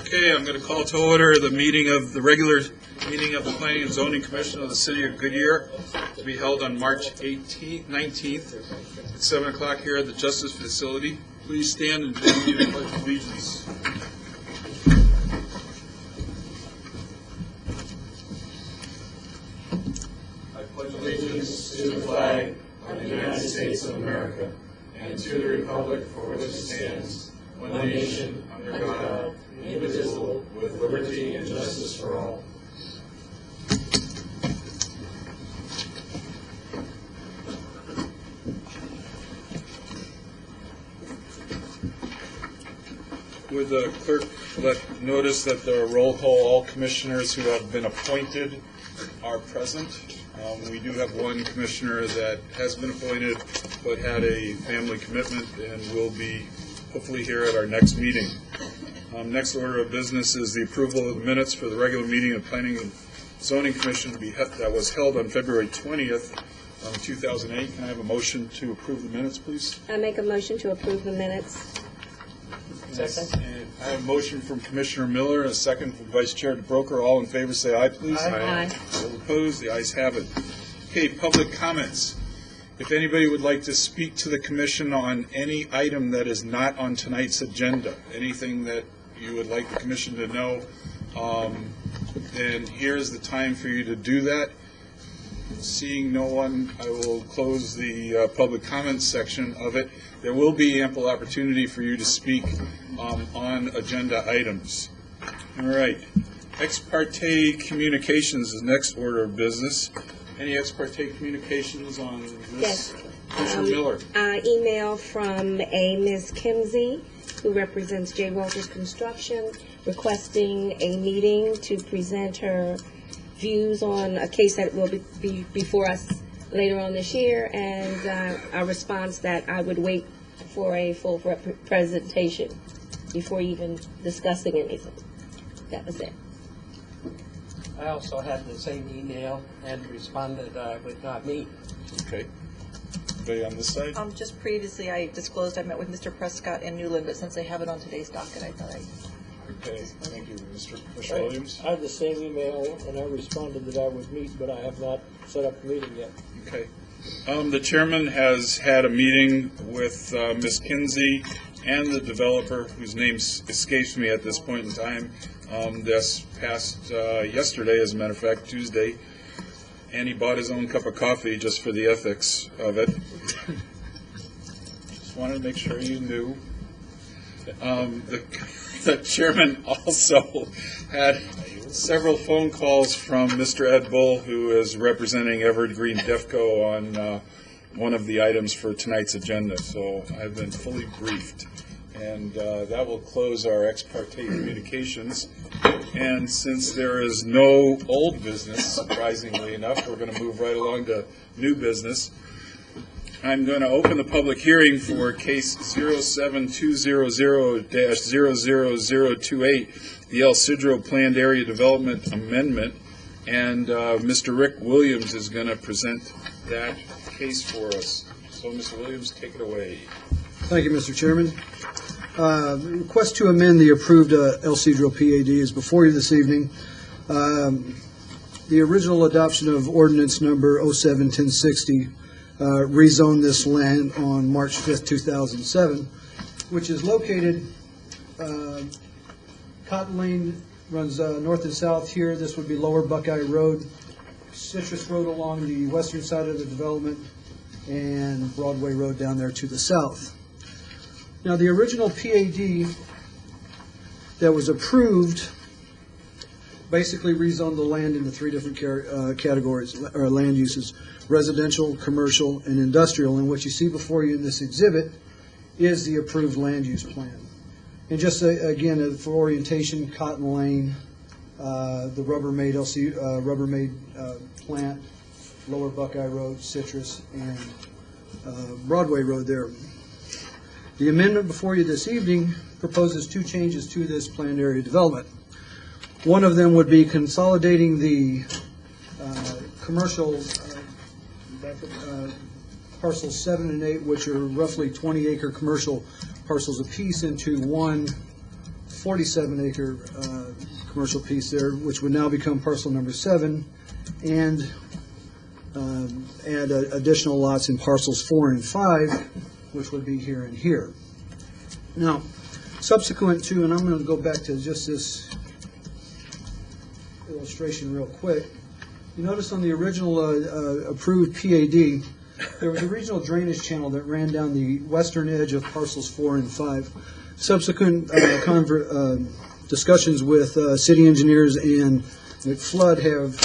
Okay, I'm going to call to order the regular meeting of the Planning and Zoning Commission of the City of Goodyear to be held on March 19th at 7 o'clock here at the Justice Facility. Please stand and join me in the Pledge of Allegiance. I pledge allegiance to the flag of the United States of America and to the republic for which it stands, one nation, under God, indivisible, with liberty and justice for all. Would the clerk let notice that the roll call, all commissioners who have been appointed are present. We do have one commissioner that has been appointed but had a family commitment and will be hopefully here at our next meeting. Next order of business is the approval of the minutes for the regular meeting of Planning and Zoning Commission that was held on February 20th, 2008. Can I have a motion to approve the minutes, please? I make a motion to approve the minutes. Second. I have a motion from Commissioner Miller and a second from Vice Chair DeBroker. All in favor say aye, please. Aye. All opposed? The ayes have it. Okay, public comments. If anybody would like to speak to the commission on any item that is not on tonight's agenda, anything that you would like the commission to know, then here's the time for you to do that. Seeing no one, I will close the public comments section of it. There will be ample opportunity for you to speak on agenda items. All right. Ex parte communications is the next order of business. Any ex parte communications on this? Yes. Commissioner Miller. Email from a Ms. Kimsey, who represents J. Walters Construction, requesting a meeting to present her views on a case that will be before us later on this year, and a response that I would wait for a full presentation before even discussing anything. That was it. I also had the same email and responded I would not meet. Okay. Anybody on this side? Just previously, I disclosed I met with Mr. Prescott in Newland, but since they have it on today's docket, I thought I'd... Okay, thank you. Mr. Williams? I have the same email, and I responded that I would meet, but I have not set up the meeting yet. Okay. The chairman has had a meeting with Ms. Kinsey and the developer, whose name escapes me at this point in time. This past yesterday, as a matter of fact, Tuesday, and he bought his own cup of coffee just for the ethics of it. Just wanted to make sure you knew. The chairman also had several phone calls from Mr. Ed Bull, who is representing Evergreen Defco on one of the items for tonight's agenda. So I've been fully briefed. And that will close our ex parte communications. And since there is no old business, surprisingly enough, we're going to move right along to new business. I'm going to open the public hearing for case 07200-00028, the El Cedro Planned Area Development Amendment. And Mr. Rick Williams is going to present that case for us. So, Mr. Williams, take it away. Thank you, Mr. Chairman. The request to amend the approved El Cedro PAD is before you this evening. The original adoption of ordinance number 07-1060 rezoned this land on March 5th, 2007, which is located, Cotton Lane runs north and south here. This would be Lower Buckeye Road, Citrus Road along the western side of the development, and Broadway Road down there to the south. Now, the original PAD that was approved basically rezoned the land into three different categories, or land uses: residential, commercial, and industrial. And what you see before you in this exhibit is the approved land use plan. And just again, for orientation, Cotton Lane, the Rubbermaid plant, Lower Buckeye Road, Citrus, and Broadway Road there. The amendment before you this evening proposes two changes to this planned area development. One of them would be consolidating the commercial parcels 7 and 8, which are roughly 20-acre commercial parcels apiece, into one 47-acre commercial piece there, which would now become parcel number 7, and add additional lots in parcels 4 and 5, which would be here and here. Now, subsequent to, and I'm going to go back to just this illustration real quick. You notice on the original approved PAD, there was a regional drainage channel that ran down the western edge of parcels 4 and 5. Subsequent discussions with city engineers and McFlood have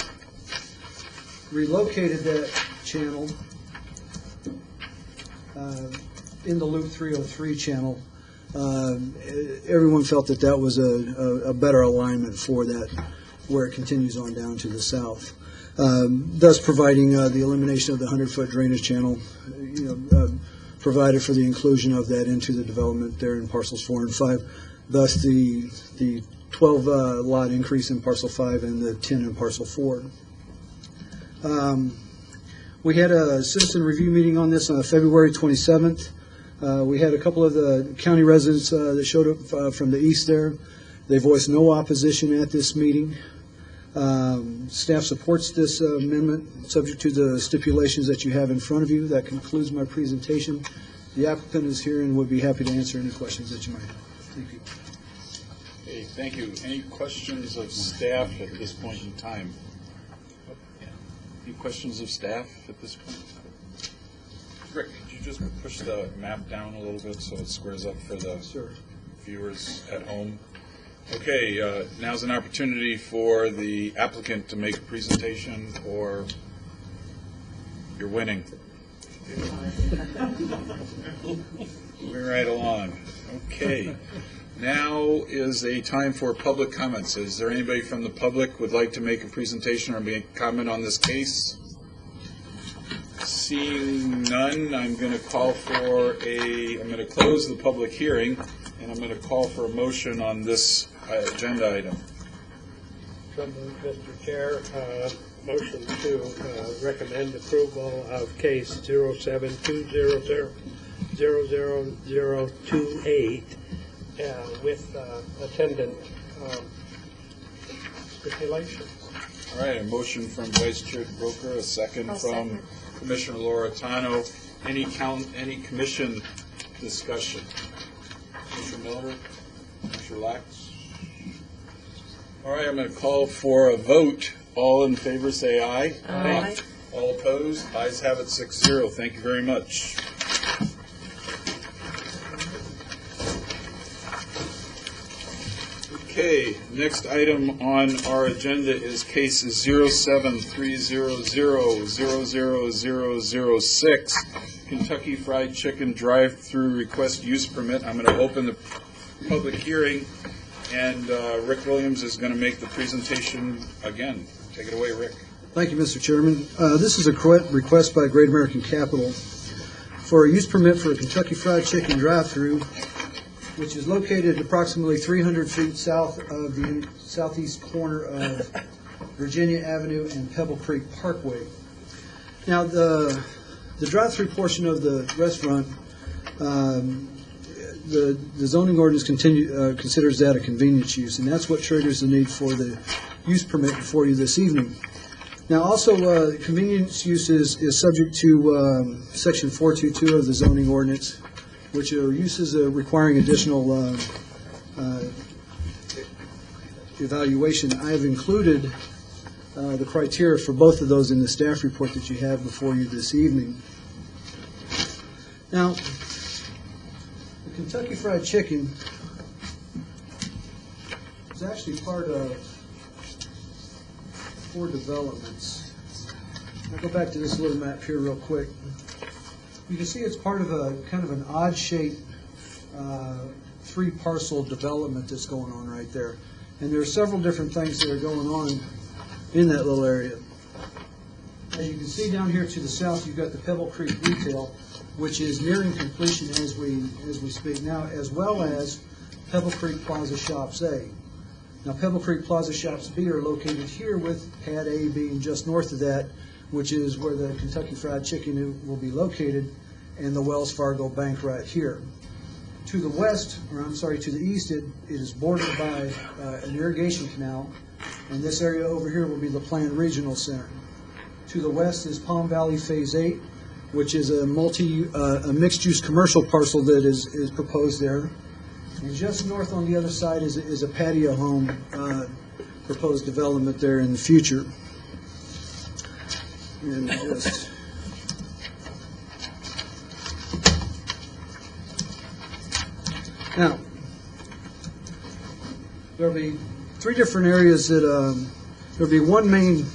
relocated that channel in the Loop 303 channel. Everyone felt that that was a better alignment for that, where it continues on down to the south, thus providing the elimination of the 100-foot drainage channel, provided for the inclusion of that into the development there in parcels 4 and 5, thus the 12 lot increase in parcel 5 and the 10 in parcel 4. We had a citizen review meeting on this on February 27th. We had a couple of the county residents that showed up from the east there. They voiced no opposition at this meeting. Staff supports this amendment, subject to the stipulations that you have in front of you. That concludes my presentation. The applicant is here and would be happy to answer any questions that you might have. Thank you. Okay, thank you. Any questions of staff at this point in time? Any questions of staff at this point? Rick, could you just push the map down a little bit so it squares up for the viewers at home? Okay, now's an opportunity for the applicant to make a presentation, or you're winning. Moving right along. Okay. Now is a time for public comments. Is there anybody from the public would like to make a presentation or make a comment on this case? Seeing none, I'm going to call for I'm going to close the public hearing, and I'm going to call for a motion on this agenda item. So moved, Mr. Chair. Motion to recommend approval of case 072000028 with attendant stipulations. All right, a motion from Vice Chair Broker, a second from Commissioner Loretano. Any commission discussion? Mr. Miller? Mr. Lax? All right, I'm going to call for a vote. All in favor say aye. Aye. All opposed? Ayes have it 6-0. Thank you very much. Okay, next item on our agenda is case 0730000006, Kentucky Fried Chicken drive-through request use permit. I'm going to open the public hearing, and Rick Williams is going to make the presentation again. Take it away, Rick. Thank you, Mr. Chairman. This is a request by Great American Capital for a use permit for a Kentucky Fried Chicken drive-through, which is located approximately 300 feet south of the southeast corner of Virginia Avenue and Pebble Creek Parkway. Now, the drive-through portion of the restaurant, the zoning ordinance considers that a convenience use, and that's what triggers the need for the use permit before you this evening. Now, also, convenience use is subject to Section 422 of the zoning ordinance, which are uses requiring additional evaluation. I have included the criteria for both of those in the staff report that you have before you this evening. Now, the Kentucky Fried Chicken is actually part of 4 developments. I'll go back to this little map here real quick. You can see it's part of a kind of an odd-shaped 3-parcel development that's going on right there. And there are several different things that are going on in that little area. As you can see down here to the south, you've got the Pebble Creek Retail, which is nearing completion as we speak now, as well as Pebble Creek Plaza Shops A. Now, Pebble Creek Plaza Shops B are located here, with Pad A being just north of that, which is where the Kentucky Fried Chicken will be located, and the Wells Fargo Bank right here. To the west, or I'm sorry, to the east, it is bordered by an irrigation canal, and this area over here will be the planned regional center. To the west is Palm Valley Phase 8, which is a mixed-use commercial parcel that is proposed there. And just north on the other side is a patio home proposed development there in the future. And just now, there'll be three different areas that there'll be one main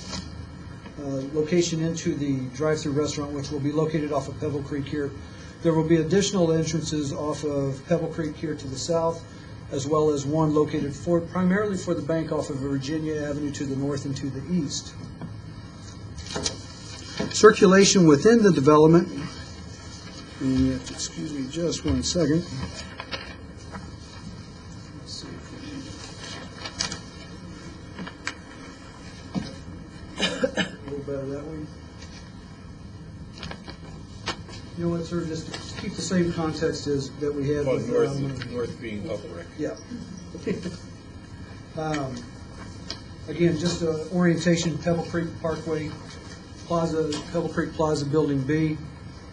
location into the drive-through restaurant, which will be located off of Pebble Creek here. There will be additional entrances off of Pebble Creek here to the south, as well as one located primarily for the bank off of Virginia Avenue to the north and to the east. Circulation within the development, and you have to excuse me just one second. Let's see if we can- a little better that way. You know what, sir, just to keep the same context as that we had Well, with north being up, Rick. yeah. Again, just orientation, Pebble Creek Parkway Plaza, Pebble Creek Plaza Building B,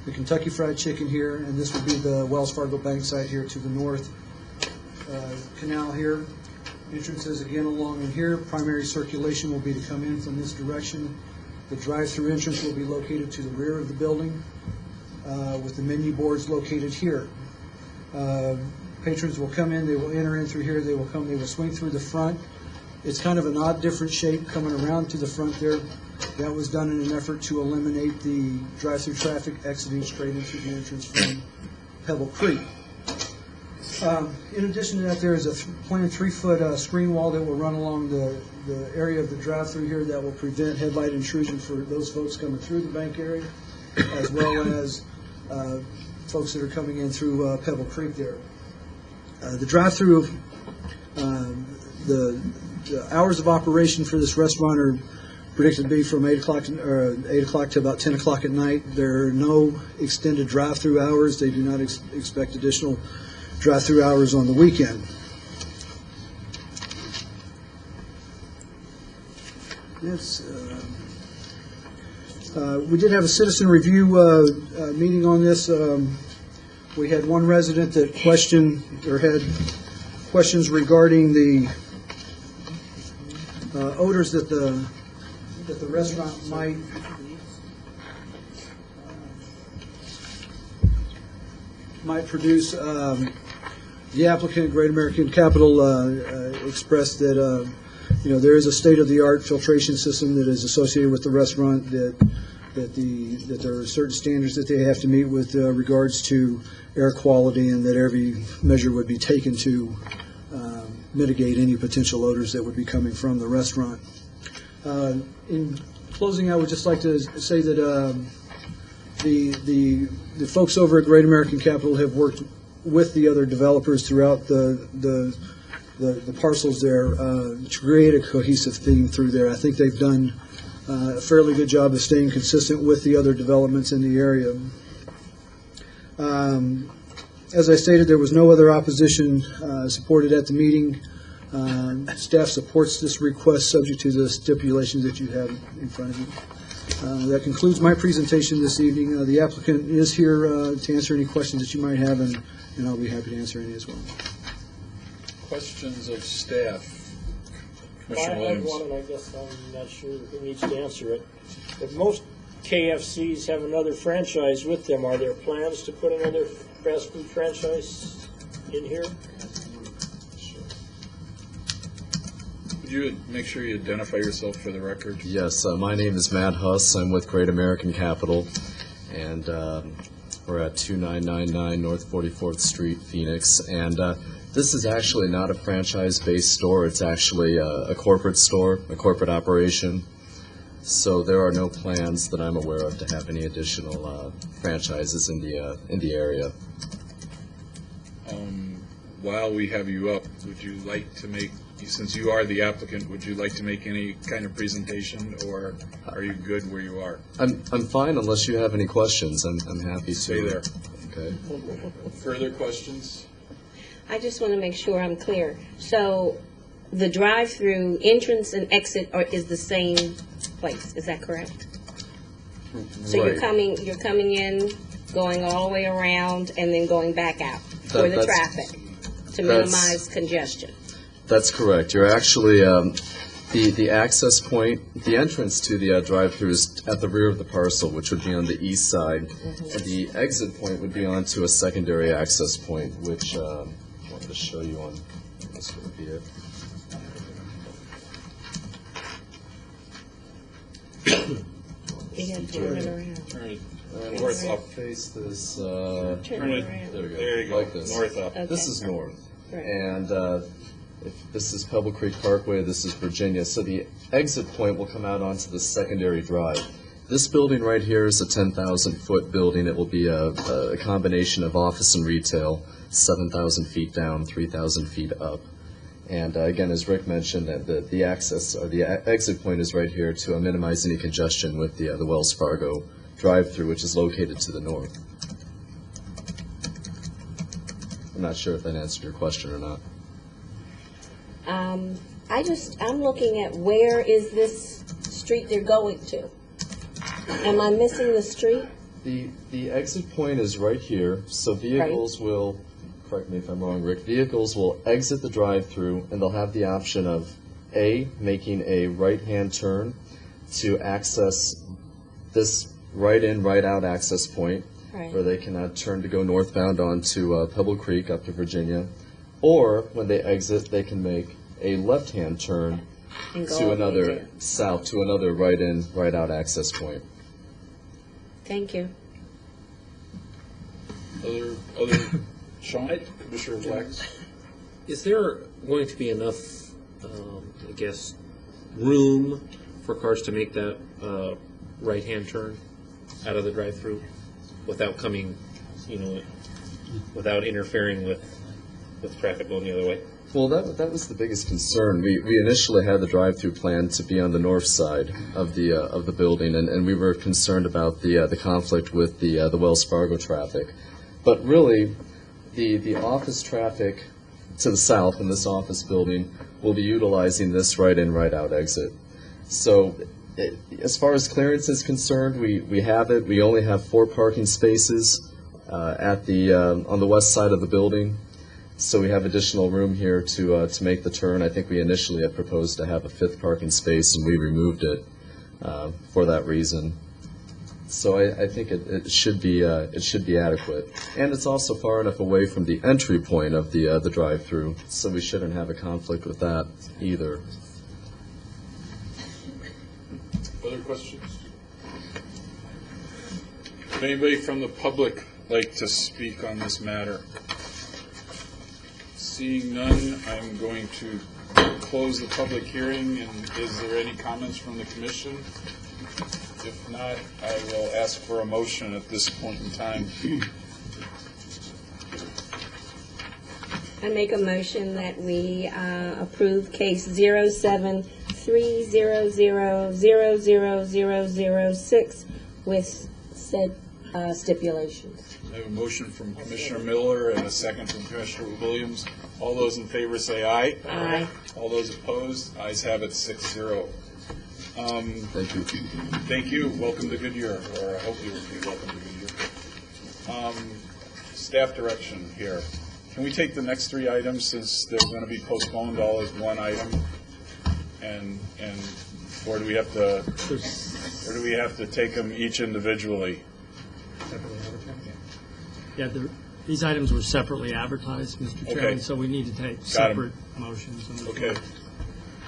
the Kentucky Fried Chicken here, and this would be the Wells Fargo Bank site here to the north. Canal here, entrances again along in here. Primary circulation will be to come in from this direction. The drive-through entrance will be located to the rear of the building, with the menu boards located here. Patrons will come in, they will enter in through here, they will swing through the front. It's kind of an odd, different shape coming around to the front there. That was done in an effort to eliminate the drive-through traffic exiting straight into the entrance from Pebble Creek. In addition to that, there is a planned 3-foot screen wall that will run along the area of the drive-through here that will prevent headlight intrusion for those folks coming through the bank area, as well as folks that are coming in through Pebble Creek there. The drive-through, the hours of operation for this restaurant are predicted to be from 8 o'clock to about 10 o'clock at night. There are no extended drive-through hours. They do not expect additional drive-through hours on the weekend. We did have a citizen review meeting on this. We had one resident that questioned or had questions regarding the odors that the restaurant might produce. The applicant, Great American Capital, expressed that there is a state-of-the-art filtration system that is associated with the restaurant, that there are certain standards that they have to meet with regards to air quality, and that every measure would be taken to mitigate any potential odors that would be coming from the restaurant. In closing, I would just like to say that the folks over at Great American Capital have worked with the other developers throughout the parcels there to create a cohesive theme through there. I think they've done a fairly good job of staying consistent with the other developments in the area. As I stated, there was no other opposition supported at the meeting. Staff supports this request subject to the stipulations that you have in front of you. That concludes my presentation this evening. The applicant is here to answer any questions that you might have, and I'll be happy to answer any as well. Questions of staff? I Commissioner have Williams. one, and I guess I'm not sure who needs to answer it. But most KFCs have another franchise with them. Are there plans to put another fast food franchise in here? Would you make sure you identify yourself for the record? Yes, my name is Matt Huss. I'm with Great American Capital, and we're at 2999 North 44th Street, Phoenix. And this is actually not a franchise-based store. It's actually a corporate store, a corporate operation. So there are no plans that I'm aware of to have any additional franchises in the area. While we have you up, would you like to make, since you are the applicant, would you like to make any kind of presentation, or are you good where you are? I'm fine unless you have any questions. I'm happy to. Stay there. Okay. Further questions? I just want to make sure I'm clear. So the drive-through entrance and exit is the same place, is that correct? So you're Right. coming in, going all the way around, and then going back out for the That's- traffic to that's- minimize congestion. That's correct. You're actually, the access point, the entrance to the drive-through is at the rear of the parcel, which would be on the east side. And the exit point would be onto a secondary access point, which I wanted to show you on, this would be it. You gotta turn it around. Turn North up. Face this, Turn Turn it it- around. there we go. There you go. Like this. North up. Okay. This is north. Right. And if this is Pebble Creek Parkway, this is Virginia. So the exit point will come out onto the secondary drive. This building right here is a 10,000-foot building. It will be a combination of office and retail, 7,000 feet down, 3,000 feet up. And again, as Rick mentioned, the access or the exit point is right here to minimize any congestion with the Wells Fargo drive-through, which is located to the north. I'm not sure if that answered your question or not. I'm looking at where is this street they're going to? Am I missing the street? The exit point is right here, so vehicles will, correct me if I'm wrong, Rick, vehicles will exit the drive-through and they'll have the option of A, making a right-hand turn to access this right-in, right-out access point, Right. where they can turn to go northbound onto Pebble Creek up to Virginia, or when they exit, they can make a left-hand turn And go to all the way another down. south, to another right-in, right-out access point. Thank you. Other, Sean, Commissioner Flax? Is there going to be enough, I guess, room for cars to make that right-hand turn out of the drive-through without coming, without interfering with traffic going the other way? Well, that was the biggest concern. We initially had the drive-through plan to be on the north side of the building, and we were concerned about the conflict with the Wells Fargo traffic. But really, the office traffic to the south in this office building will be utilizing this right-in, right-out exit. So, as far as clearance is concerned, we have it. We only have 4 parking spaces at on the west side of the building. So we have additional room here to make the turn. I think we initially had proposed to have a 5th parking space, and we removed it for that reason. So I think it should be adequate, and it's also far enough away from the entry point of the drive-through, so we shouldn't have a conflict with that either. Other questions? Would anybody from the public like to speak on this matter? Seeing none, I'm going to close the public hearing, and is there any comments from the commission? If not, I will ask for a motion at this point in time. I make a motion that we approve case 0730000006 with said stipulations. I have a motion from Commissioner Miller and a second from Commissioner Williams. All those in favor say aye. Aye. All those opposed, ayes have it 6-0. Thank you. Thank you. Welcome to Goodyear, or I hope you will be welcome to Goodyear. Staff direction here. Can we take the next 3 items since they're going to be postponed all as one item? Or do we have to take them each individually? Yeah, these items were separately advertised, Mr. Chairman, Okay. so we need to take 'em. separate motions. on the Okay.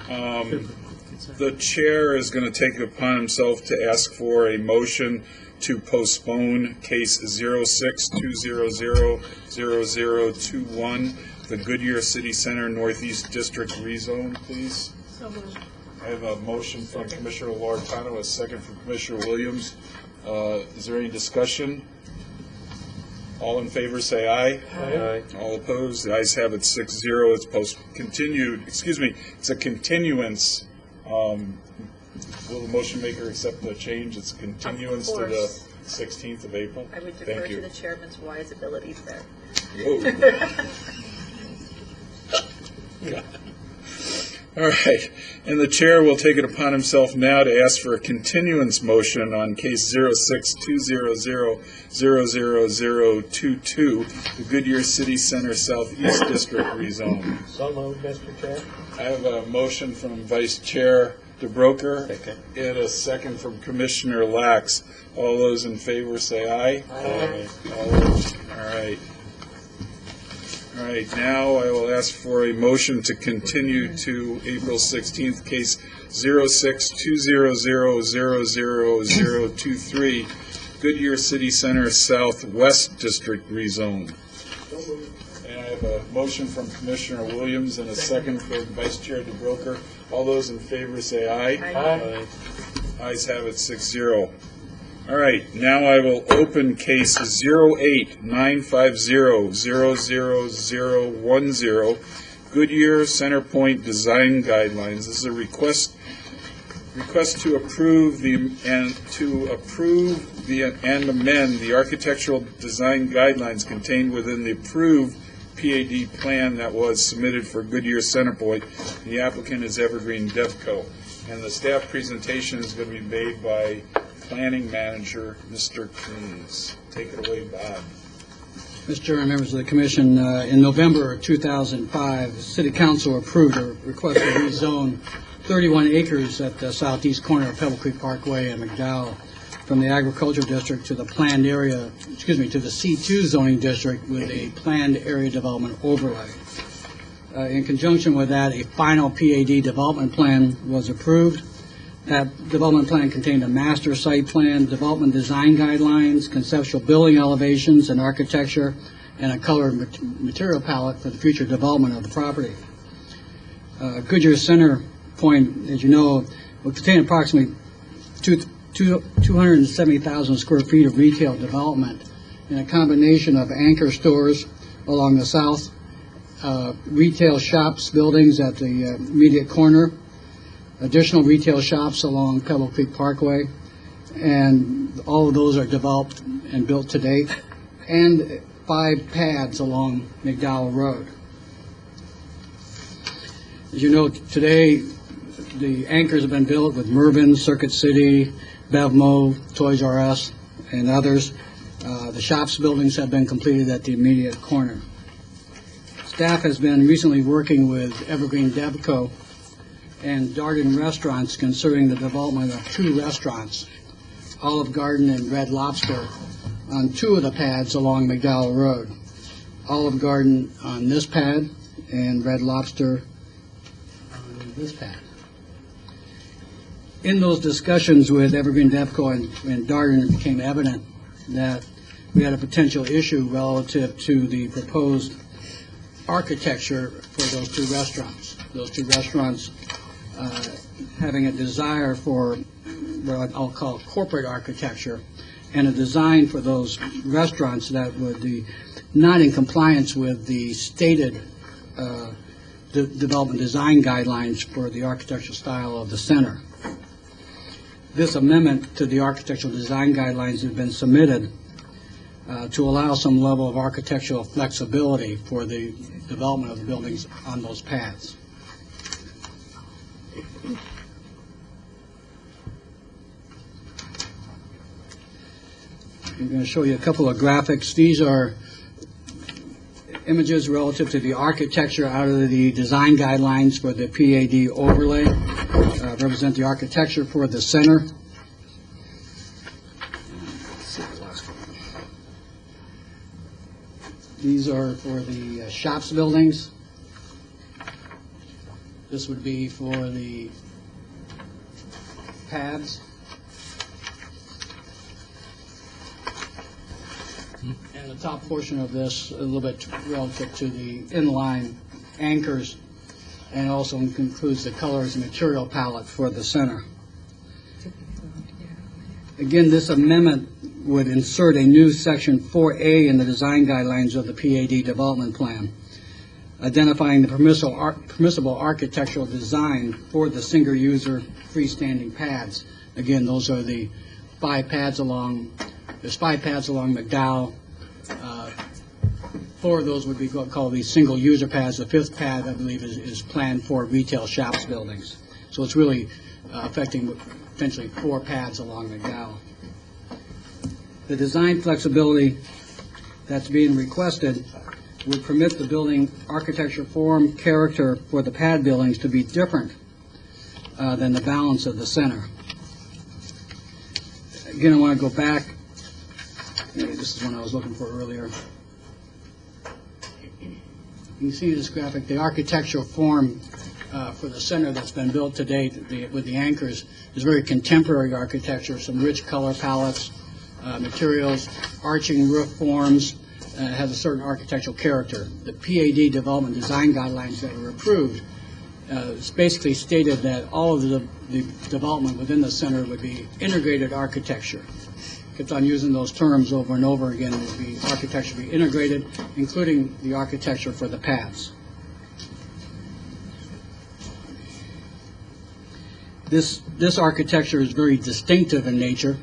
floor. The chair is going to take it upon himself to ask for a motion to postpone case 06-200-0021, the Goodyear City Center Northeast District rezone, please. I have a motion from Commissioner Loretano, a second from Commissioner Williams. Is there any discussion? All in favor say aye. Aye. All opposed, the ayes have it 6-0. It's it's a continuance. Will the motion maker accept the change? It's continuance to the course. 16th of April? I would Thank defer you. to the chairman's wise abilities there. Whoa. All right, and the chair will take it upon himself now to ask for a continuance motion on case 06-200-00022, the Goodyear City Center Southeast District rezone. So moved, Mr. Chair. I have a motion from Vice Chair DeBroker and a second from Commissioner Lax. All those in favor say aye. Aye. All those, all right. All right, now I will ask for a motion to continue to April 16th, case 06-200-00023, Goodyear City Center Southwest District rezone. And I have a motion from Commissioner Williams and a second from Vice Chair DeBroker. All those in favor say aye. Aye. Ayes have it, 6-0. All right, now I will open case 08-950-00010, Goodyear Center Point Design Guidelines. This is a request to approve and amend the architectural design guidelines contained within the approved PAD plan that was submitted for Goodyear Center Point. The applicant is Evergreen Devco, and the staff presentation is going to be made by Planning Manager, Mr. Coons. Take it away, Bob. Mr. Chairman, members of the Commission, in November 2005, the City Council approved a request to rezone 31 acres at the southeast corner of Pebble Creek Parkway and McDowell from the Agriculture District to the planned area, to the C2 zoning district with a planned area development overlay. In conjunction with that, a final PAD development plan was approved. That development plan contained a master site plan, development design guidelines, conceptual building elevations and architecture, and a color material palette for the future development of the property. Goodyear Center Point, as you know, will contain approximately 270,000 square feet of retail development in a combination of anchor stores along the south, retail shops buildings at the immediate corner, additional retail shops along Pebble Creek Parkway, and all of those are developed and built to date, and 5 pads along McDowell Road. As you know, today the anchors have been built with Mervyn, Circuit City, Bevmo, Toys R Us, and others. The shops buildings have been completed at the immediate corner. Staff has been recently working with Evergreen Devco and Darden Restaurants concerning the development of 2 restaurants, Olive Garden and Red Lobster, on 2 of the pads along McDowell Road. Olive Garden on this pad and Red Lobster on this pad. In those discussions with Evergreen Devco and Darden, it became evident that we had a potential issue relative to the proposed architecture for those 2 restaurants. Those 2 restaurants having a desire for what I'll call corporate architecture and a design for those restaurants that would be not in compliance with the stated development design guidelines for the architectural style of the center. This amendment to the architectural design guidelines has been submitted to allow some level of architectural flexibility for the development of the buildings on those paths. I'm going to show you a couple of graphics. These are images relative to the architecture out of the design guidelines for the PAD overlay, represent the architecture for the center. These are for the shops buildings. This would be for the pads. And the top portion of this, a little bit relative to the inline anchors, and also includes the colors and material palette for the center. Again, this amendment would insert a new section 4A in the design guidelines of the PAD development plan, identifying the permissible architectural design for the single user freestanding pads. Again, those are the 5 pads along, there's 5 pads along McDowell, 4 of those would be called these single-user pads. The 5th pad, I believe, is planned for retail shops buildings. So it's really affecting potentially 4 pads along the gal. The design flexibility that's being requested would permit the building architecture, form, character for the pad buildings to be different than the balance of the center. Again, I want to go back. Maybe this is one I was looking for earlier. You can see this graphic, the architectural form for the center that's been built to date with the anchors is very contemporary architecture, some rich color palettes, materials, arching roof forms, has a certain architectural character. The PAD development design guidelines that were approved it's basically stated that all of the development within the center would be integrated architecture. Kept on using those terms over and over again. It would be architecture be integrated, including the architecture for the paths. This architecture is very distinctive in nature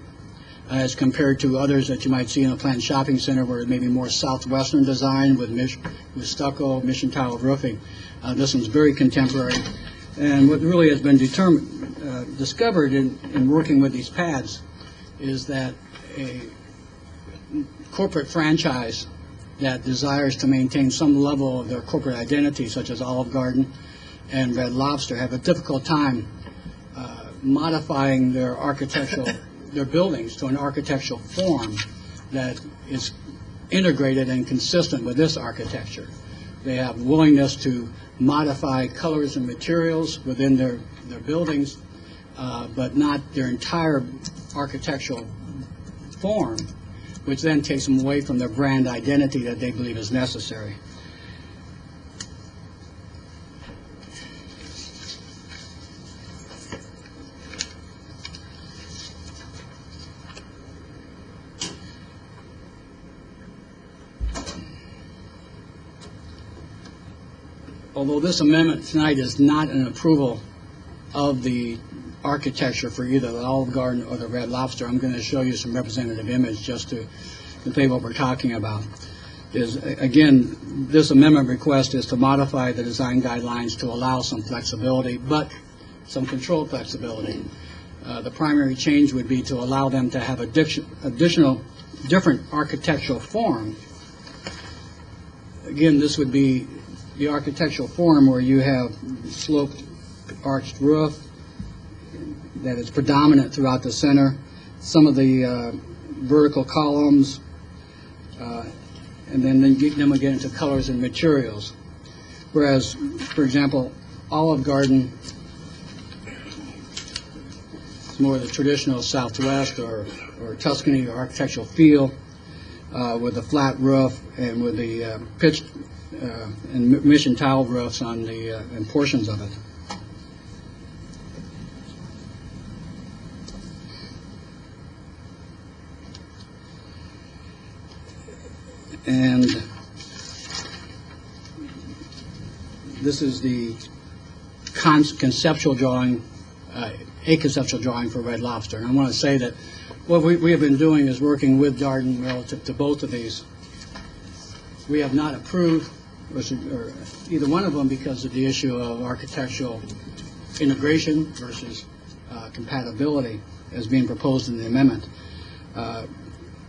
as compared to others that you might see in a planned shopping center where it may be more southwestern design with stucco, mission tile roofing. This one's very contemporary. And what really has been discovered in working with these pads is that a corporate franchise that desires to maintain some level of their corporate identity, such as Olive Garden and Red Lobster, have a difficult time modifying their buildings to an architectural form that is integrated and consistent with this architecture. They have willingness to modify colors and materials within their buildings, but not their entire architectural form, which then takes them away from their brand identity that they believe is necessary. Although this amendment tonight is not an approval of the architecture for either the Olive Garden or the Red Lobster, I'm going to show you some representative image just to convey what we're talking about. Again, this amendment request is to modify the design guidelines to allow some flexibility, but some controlled flexibility. The primary change would be to allow them to have additional different architectural form. Again, this would be the architectural form where you have sloped arched roof that is predominant throughout the center, some of the vertical columns, and then get them again into colors and materials. Whereas, for example, Olive Garden is more of the traditional Southwest or Tuscany architectural feel with a flat roof and with the pitched and mission tile roofs on the and portions of it. And this is the conceptual drawing, a conceptual drawing for Red Lobster. And I want to say that what we have been doing is working with Darden relative to both of these. We have not approved or either one of them because of the issue of architectural integration versus compatibility as being proposed in the amendment.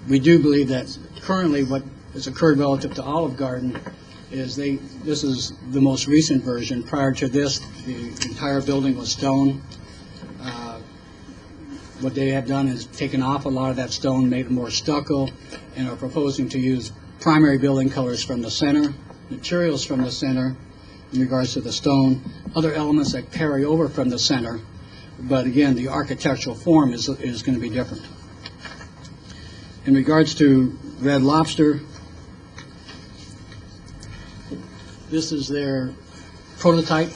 We do believe that currently what has occurred relative to Olive Garden is this is the most recent version. Prior to this, the entire building was stone. What they have done is taken off a lot of that stone, made it more stucco, and are proposing to use primary building colors from the center, materials from the center in regards to the stone, other elements that carry over from the center, but again, the architectural form is going to be different. In regards to Red Lobster, this is their prototype,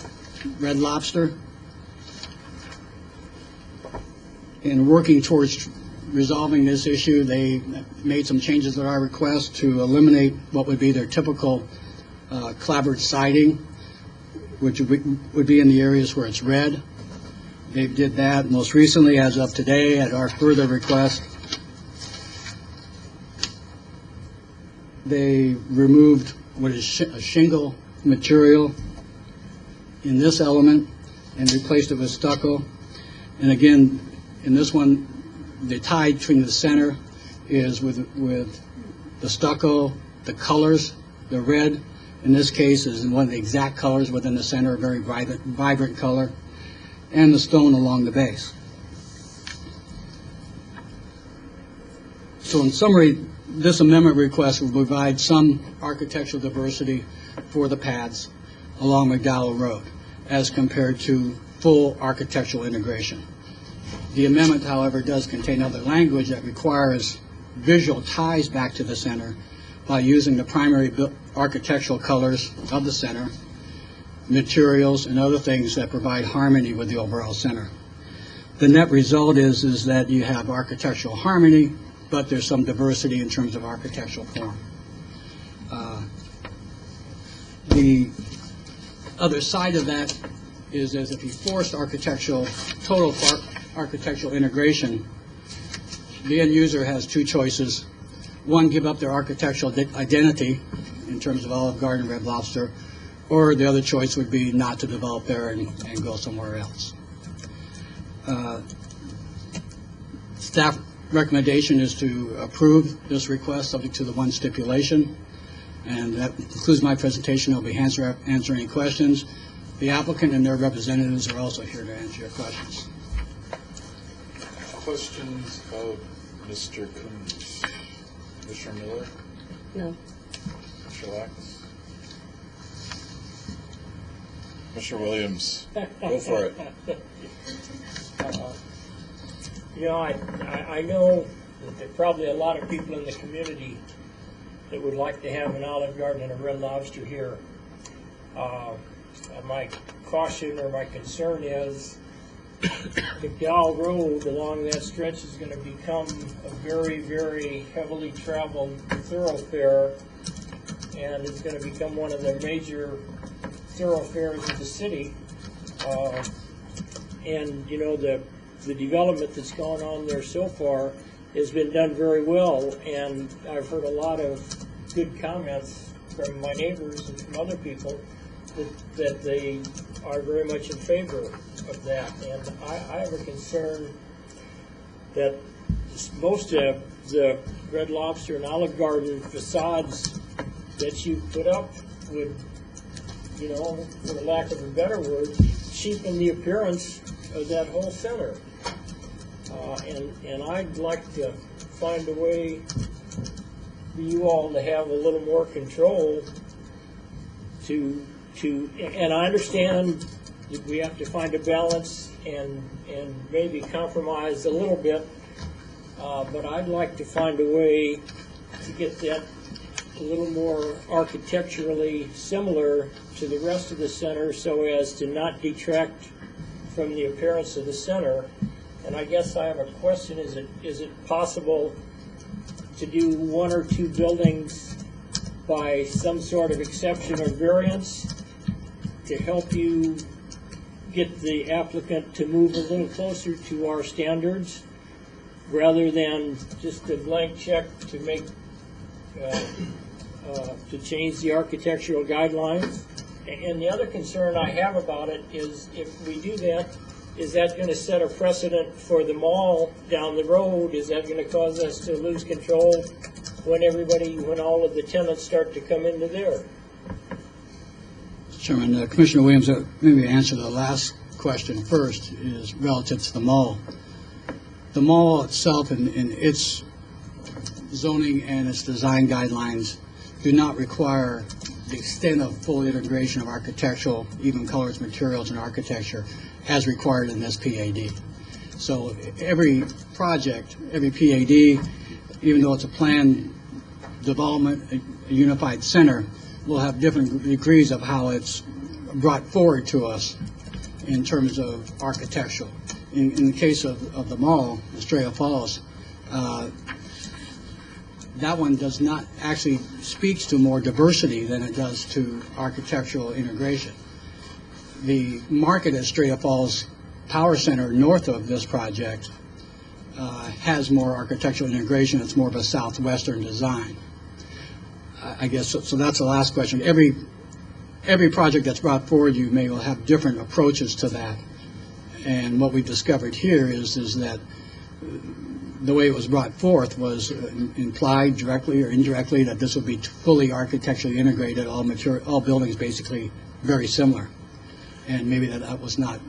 Red Lobster. In working towards resolving this issue, they made some changes at our request to eliminate what would be their typical clapboard siding, which would be in the areas where it's red. They did that most recently, as of today, at our further request. they removed what is a shingle material in this element and replaced it with stucco. And again, in this one, the tie between the center is with the stucco, the colors, the red, in this case, is one of the exact colors within the center, a very vibrant color, and the stone along the base. So in summary, this amendment request will provide some architectural diversity for the pads along McDowell Road as compared to full architectural integration. The amendment, however, does contain other language that requires visual ties back to the center by using the primary architectural colors of the center, materials, and other things that provide harmony with the overall center. The net result is that you have architectural harmony, but there's some diversity in terms of architectural form. The other side of that is as if you forced total architectural integration, the end user has two choices. One, give up their architectural identity in terms of Olive Garden, Red Lobster, or the other choice would be not to develop there and go somewhere else. Staff recommendation is to approve this request subject to the one stipulation, and that concludes my presentation. I'll be answer any questions. The applicant and their representatives are also here to answer your questions. Questions of Mr. Coons? Mr. Miller? No. Mr. Lacks? Mr. Williams? Go for it. You know, I know that there are probably a lot of people in the community that would like to have an Olive Garden and a Red Lobster here. My caution or my concern is McDowell Road along that stretch is going to become a very, very heavily traveled thoroughfare, and it's going to become one of the major thoroughfares of the city. And you know, the development that's gone on there so far has been done very well, and I've heard a lot of good comments from my neighbors and from other people that they are very much in favor of that. And I have a concern that most of the Red Lobster and Olive Garden facades that you put up would, you know, for the lack of a better word, cheapen the appearance of that whole center. And I'd like to find a way for you all to have a little more control and I understand that we have to find a balance and maybe compromise a little bit, but I'd like to find a way to get that a little more architecturally similar to the rest of the center so as to not detract from the appearance of the center. And I guess I have a question, is it possible to do one or two buildings by some sort of exception or variance to help you get the applicant to move a little closer to our standards rather than just a blank check to make to change the architectural guidelines? And the other concern I have about it is if we do that, is that going to set a precedent for the mall down the road? Is that going to cause us to lose control when all of the tenants start to come into there? Chairman, Commissioner Williams, maybe answer the last question first, is relative to the mall. The mall itself and its zoning and its design guidelines do not require the extent of full integration of architectural, even colors, materials, and architecture as required in this PAD. So every project, every PAD, even though it's a planned development, a unified center, will have different degrees of how it's brought forward to us in terms of architectural. In the case of the mall, Estrella Falls, that one does not actually speaks to more diversity than it does to architectural integration. The market at Estrella Falls Power Center north of this project has more architectural integration. It's more of a southwestern design. I guess, so that's the last question. Every project that's brought forward, you may have different approaches to that. And what we discovered here is that the way it was brought forth was implied directly or indirectly that this would be fully architecturally integrated, all buildings basically very similar. And maybe that was not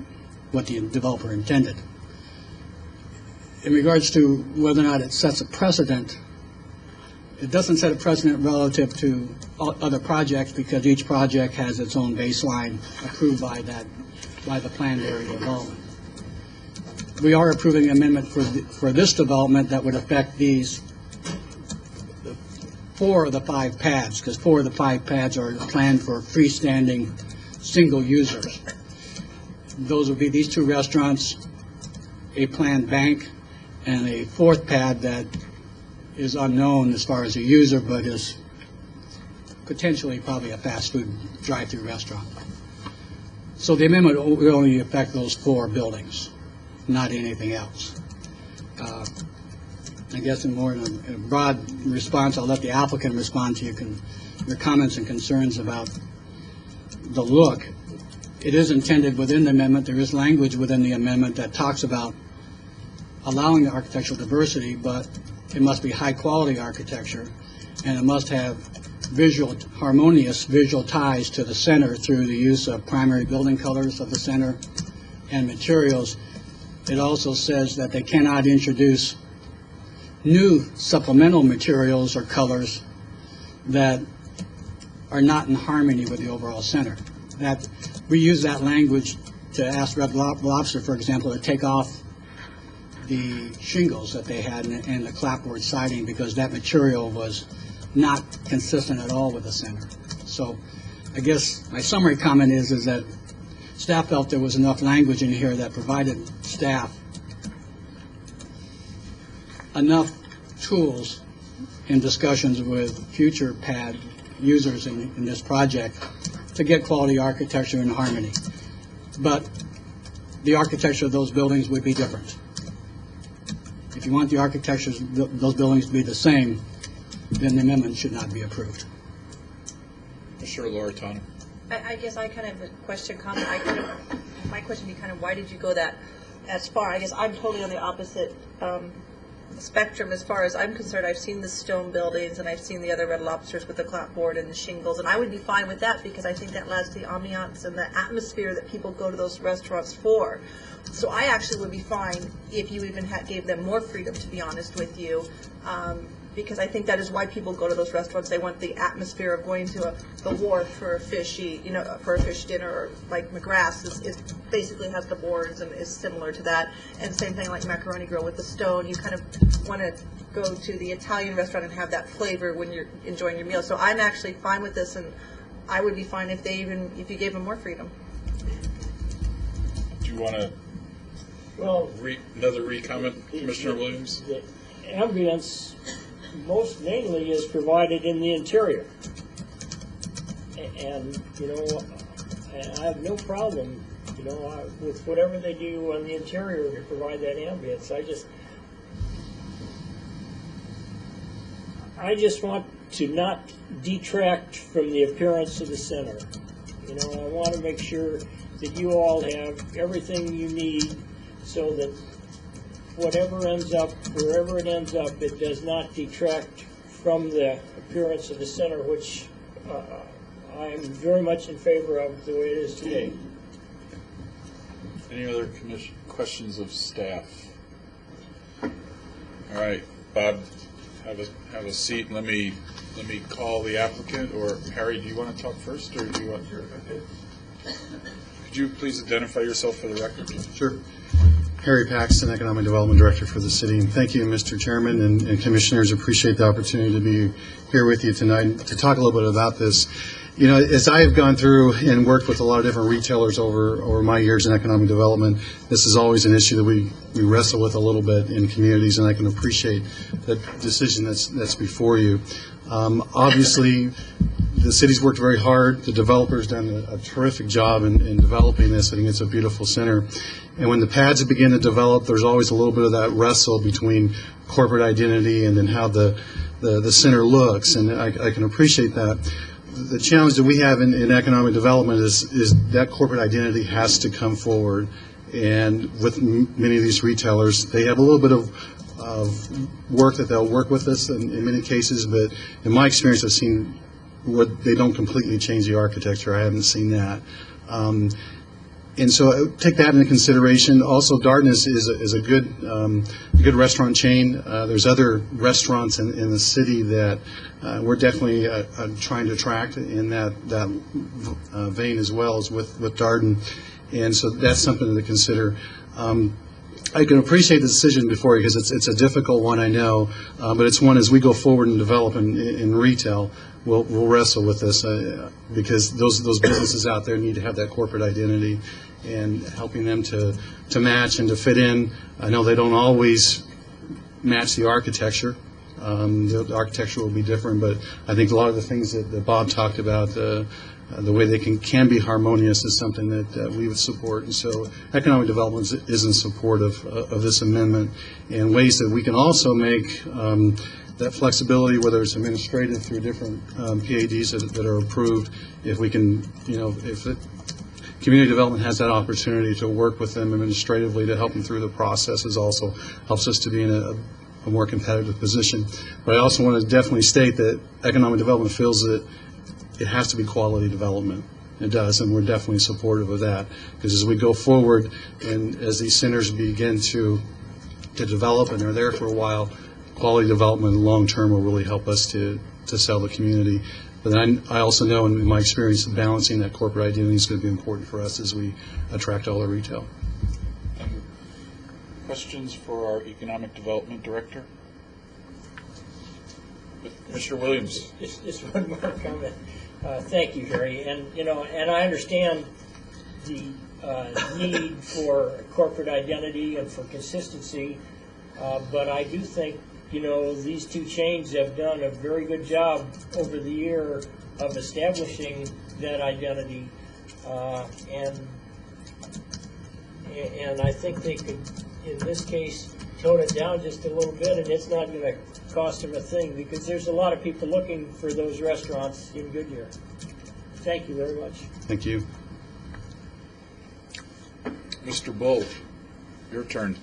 what the developer intended. In regards to whether or not it sets a precedent, it doesn't set a precedent relative to other projects because each project has its own baseline approved by the planned area development. We are approving an amendment for this development that would affect these 4 of the 5 pads, because 4 of the 5 pads are planned for freestanding single users. Those would be these 2 restaurants, a planned bank, and a 4th pad that is unknown as far as a user, but is potentially probably a fast food drive-through restaurant. So the amendment will only affect those 4 buildings, not anything else. I guess in a broad response, I'll let the applicant respond to your comments and concerns about the look. It is intended within the amendment. There is language within the amendment that talks about allowing the architectural diversity, but it must be high-quality architecture, and it must have harmonious visual ties to the center through the use of primary building colors of the center and materials. It also says that they cannot introduce new supplemental materials or colors that are not in harmony with the overall center. That we use that language to ask Red Lobster, for example, to take off the shingles that they had and the clapboard siding because that material was not consistent at all with the center. So I guess my summary comment is that staff felt there was enough language in here that provided staff enough tools in discussions with future pad users in this project to get quality architecture in harmony. But the architecture of those buildings would be different. If you want the architecture of those buildings to be the same, then the amendment should not be approved. Sure, Laura Tanner. I guess I kind of have a question, comment. My question would be kind of why did you go that as far? I guess I'm totally on the opposite spectrum as far as I'm concerned. I've seen the stone buildings and I've seen the other Red Lobsters with the clapboard and the shingles, and I would be fine with that because I think that adds to the ambiance and the atmosphere that people go to those restaurants for. So I actually would be fine if you even gave them more freedom, to be honest with you, because I think that is why people go to those restaurants. They want the atmosphere of going to the wharf for a fish for a fish dinner, or like McGrath's is basically has the boards and is similar to that. And same thing like Macaroni Grill with the stone. You kind of want to go to the Italian restaurant and have that flavor when you're enjoying your meal. So I'm actually fine with this, and I would be fine if you gave them more freedom. Do you want to another re-comment, Commissioner Williams? The ambience most mainly is provided in the interior. And, I have no problem, with whatever they do on the interior to provide that ambience. I just want to not detract from the appearance of the center. I want to make sure that you all have everything you need so that whatever ends up, wherever it ends up, it does not detract from the appearance of the center, which I'm very much in favor of the way it is today. Any other questions of staff? All right, Bob, have a seat. And let me call the applicant. Or Harry, do you want to talk first, or do you want? Could you please identify yourself for the record? Sure. Harry Paxton, Economic Development Director for the city. And thank you, Mr. Chairman and Commissioners. Appreciate the opportunity to be here with you tonight to talk a little bit about this. As I have gone through and worked with a lot of different retailers over my years in economic development, this is always an issue that we wrestle with a little bit in communities, and I can appreciate the decision that's before you. Obviously, the city's worked very hard. The developer's done a terrific job in developing this. I think it's a beautiful center. And when the pads begin to develop, there's always a little bit of that wrestle between corporate identity and then how the the center looks, and I can appreciate that. The challenge that we have in economic development is that corporate identity has to come forward. And with many of these retailers, they have a little bit of work that they'll work with us in many cases, but in my experience, I've seen they don't completely change the architecture. I haven't seen that. And so take that into consideration. Also, Darden is a good restaurant chain. There's other restaurants in the city that we're definitely trying to attract in that vein as well as with Darden. And so that's something to consider. I can appreciate the decision before you because it's a difficult one, I know, but it's one as we go forward and develop in retail, we'll wrestle with this because those businesses out there need to have that corporate identity and helping them to match and to fit in. I know they don't always match the architecture. The architecture will be different, but I think a lot of the things that Bob talked about, the way they can be harmonious is something that we would support. And so economic development is in support of this amendment in ways that we can also make that flexibility, whether it's administrative through different PADs that are approved, if we can, if community development has that opportunity to work with them administratively to help them through the processes also helps us to be in a more competitive position. But I also want to definitely state that economic development feels that it has to be quality development. It does, and we're definitely supportive of that. Because as we go forward and as these centers begin to develop and they're there for a while, quality development long term will really help us to sell the community. But I also know in my experience balancing that corporate identity is going to be important for us as we attract all the retail. Questions for our Economic Development Director? Mr. Williams. Just one more comment. Thank you, Harry. And I understand the need for corporate identity and for consistency, but I do think these two chains have done a very good job over the year of establishing that identity, and I think they could, in this case, tone it down just a little bit, and it's not going to cost them a thing because there's a lot of people looking for those restaurants in Goodyear. Thank you very much. Thank you. Mr. Bull, your turn.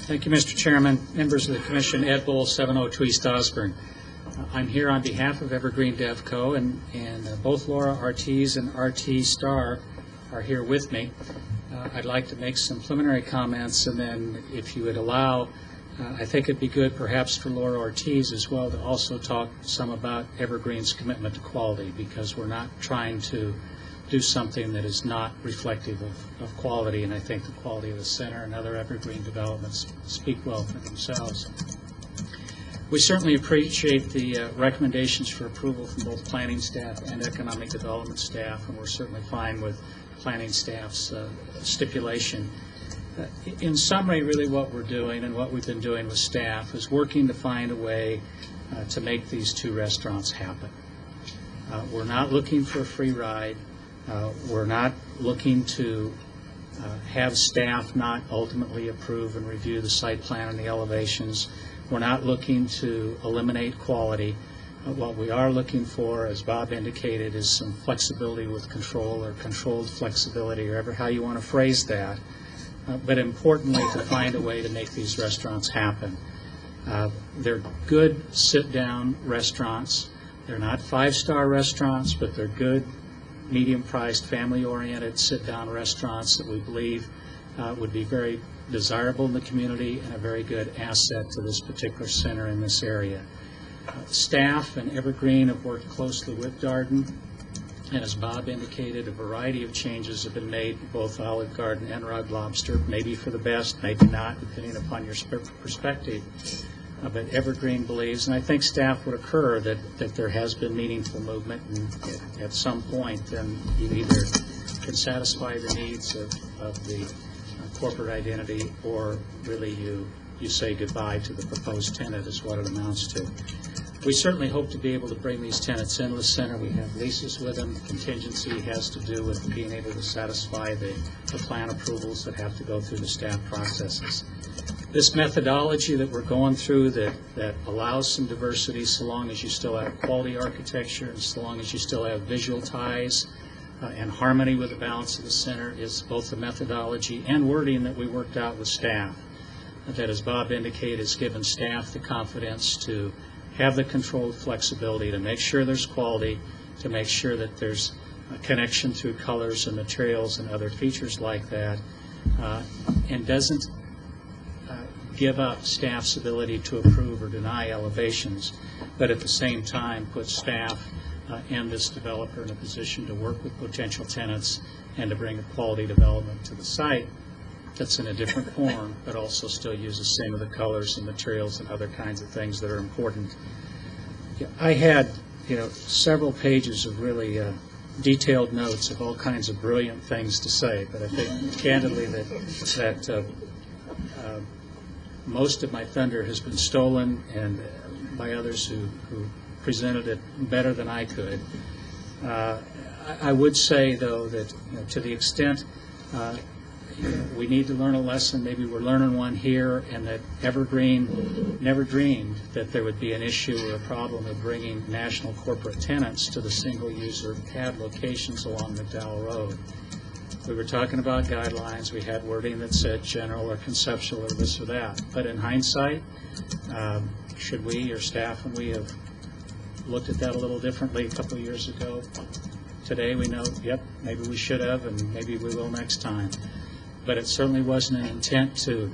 Thank you, Mr. Chairman, members of the Commission. Ed Bull, 702 East Osborne. I'm here on behalf of Evergreen DevCo, and both Laura Ortiz and RT Starr are here with me. I'd like to make some preliminary comments, and then if you would allow, I think it'd be good perhaps for Laura Ortiz as well to also talk some about Evergreen's commitment to quality, because we're not trying to do something that is not reflective of quality, and I think the quality of the center and other Evergreen developments speak well for themselves. We certainly appreciate the recommendations for approval from both planning staff and economic development staff, and we're certainly fine with planning staff's stipulation. In summary, really what we're doing and what we've been doing with staff is working to find a way to make these two restaurants happen. We're not looking for a free ride. We're not looking to have staff not ultimately approve and review the site plan and the elevations. We're not looking to eliminate quality. What we are looking for, as Bob indicated, is some flexibility with control or controlled flexibility, or ever how you want to phrase that. But importantly, to find a way to make these restaurants happen. They're good sit-down restaurants. They're not five-star restaurants, but they're good, medium-priced, family-oriented sit-down restaurants that we believe would be very desirable in the community and a very good asset to this particular center in this area. Staff and Evergreen have worked closely with Darden, and as Bob indicated, a variety of changes have been made in both Olive Garden and Lobster, maybe for the best, maybe not, depending upon your perspective. But Evergreen believes, and I think staff would concur, that there has been meaningful movement, and at some point, then you either can satisfy the needs of the corporate identity, or really you say goodbye to the proposed tenant is what it amounts to. We certainly hope to be able to bring these tenants into the center. We have leases with them. Contingency has to do with being able to satisfy the plan approvals that have to go through the staff processes. This methodology that we're going through that allows some diversity so long as you still have quality architecture and so long as you still have visual ties and harmony with the balance of the center is both the methodology and wording that we worked out with staff. That, as Bob indicated, has given staff the confidence to have the controlled flexibility to make sure there's quality, to make sure that there's a connection through colors and materials and other features like that, and doesn't give up staff's ability to approve or deny elevations, but at the same time put staff and this developer in a position to work with potential tenants and to bring a quality development to the site that's in a different form, but also still uses some of the colors and materials and other kinds of things that are important. I had, several pages of really detailed notes of all kinds of brilliant things to say, but I think candidly that most of my thunder has been stolen and by others who presented it better than I could. I would say, though, that to the extent we need to learn a lesson, maybe we're learning one here, and that Evergreen never dreamed that there would be an issue or a problem of bringing national corporate tenants to the single-user pad locations along McDowell Road. We were talking about guidelines. We had wording that said general or conceptual or this or that. But in hindsight, should we or staff and we have looked at that a little differently a couple of years ago? Today we know, yep, maybe we should have, and maybe we will next time. But it certainly wasn't an intent to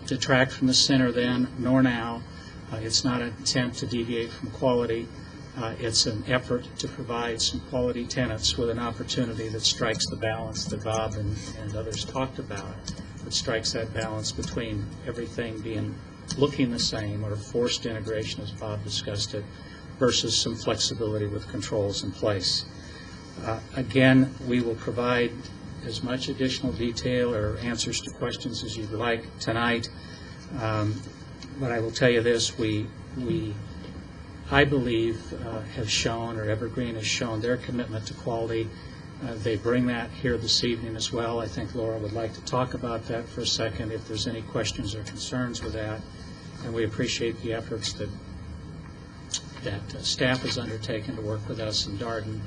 detract from the center then, nor now. It's not an attempt to deviate from quality. It's an effort to provide some quality tenants with an opportunity that strikes the balance that Bob and others talked about, that strikes that balance between everything looking the same or forced integration, as Bob discussed it, versus some flexibility with controls in place. Again, we will provide as much additional detail or answers to questions as you'd like tonight. But I will tell you this, I believe, have shown, or Evergreen has shown, their commitment to quality. They bring that here this evening as well. I think Laura would like to talk about that for a second if there's any questions or concerns with that. And we appreciate the efforts that staff has undertaken to work with us in Darden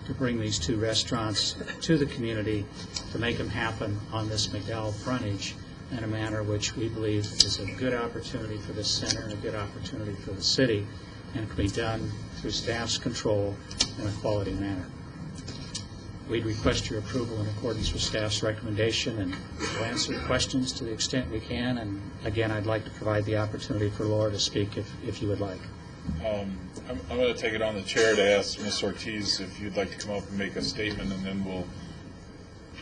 to bring these two restaurants to the community, to make them happen on this McDowell frontage in a manner which we believe is a good opportunity for this center and a good opportunity for the city, and can be done through staff's control in a quality manner. We'd request your approval in accordance with staff's recommendation, and we'll answer questions to the extent we can. And again, I'd like to provide the opportunity for Laura to speak if you would like. I'm going to take it on the chair to ask Ms. Ortiz if you'd like to come up and make a statement, and then we'll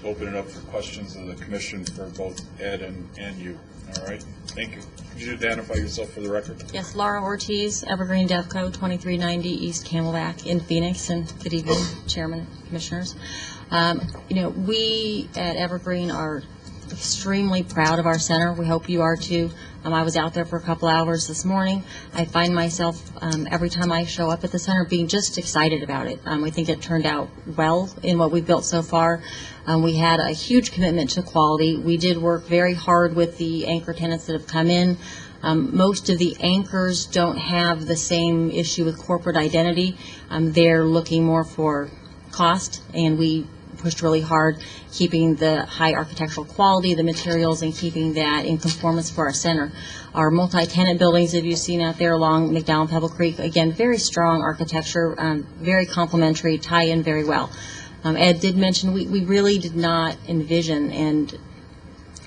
open it up for questions of the commission for both Ed and you. All right? Thank you. Could you identify yourself for the record? Yes, Laura Ortiz, Evergreen Devco, 2390 East Camelback in Phoenix. And good evening, Chairman, Commissioners. We at Evergreen are extremely proud of our center. We hope you are too. I was out there for a couple hours this morning. I find myself every time I show up at the center being just excited about it. We think it turned out well in what we've built so far. We had a huge commitment to quality. We did work very hard with the anchor tenants that have come in. Most of the anchors don't have the same issue with corporate identity. They're looking more for cost, and we pushed really hard keeping the high architectural quality, the materials, and keeping that in conformance for our center. Our multi-tenant buildings that you've seen out there along McDowell and Pebble Creek, again, very strong architecture, very complementary, tie in very well. Ed did mention we really did not envision and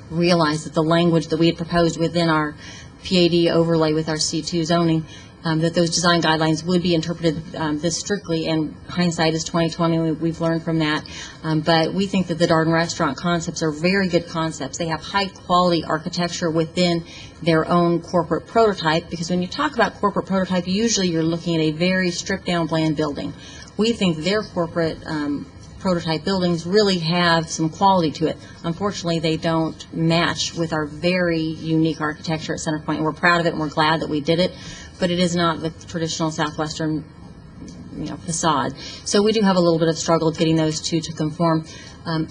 realize that the language that we had proposed within our PAD overlay with our C2 zoning, that those design guidelines would be interpreted this strictly, and hindsight is 2020. We've learned from that. But we think that the Darden restaurant concepts are very good concepts. They have high quality architecture within their own corporate prototype, because when you talk about corporate prototype, usually you're looking at a very stripped down bland building. We think their corporate prototype buildings really have some quality to it. Unfortunately, they don't match with our very unique architecture at Centerpoint, and we're proud of it, and we're glad that we did it, but it is not the traditional Southwestern facade. So we do have a little bit of struggle getting those two to conform.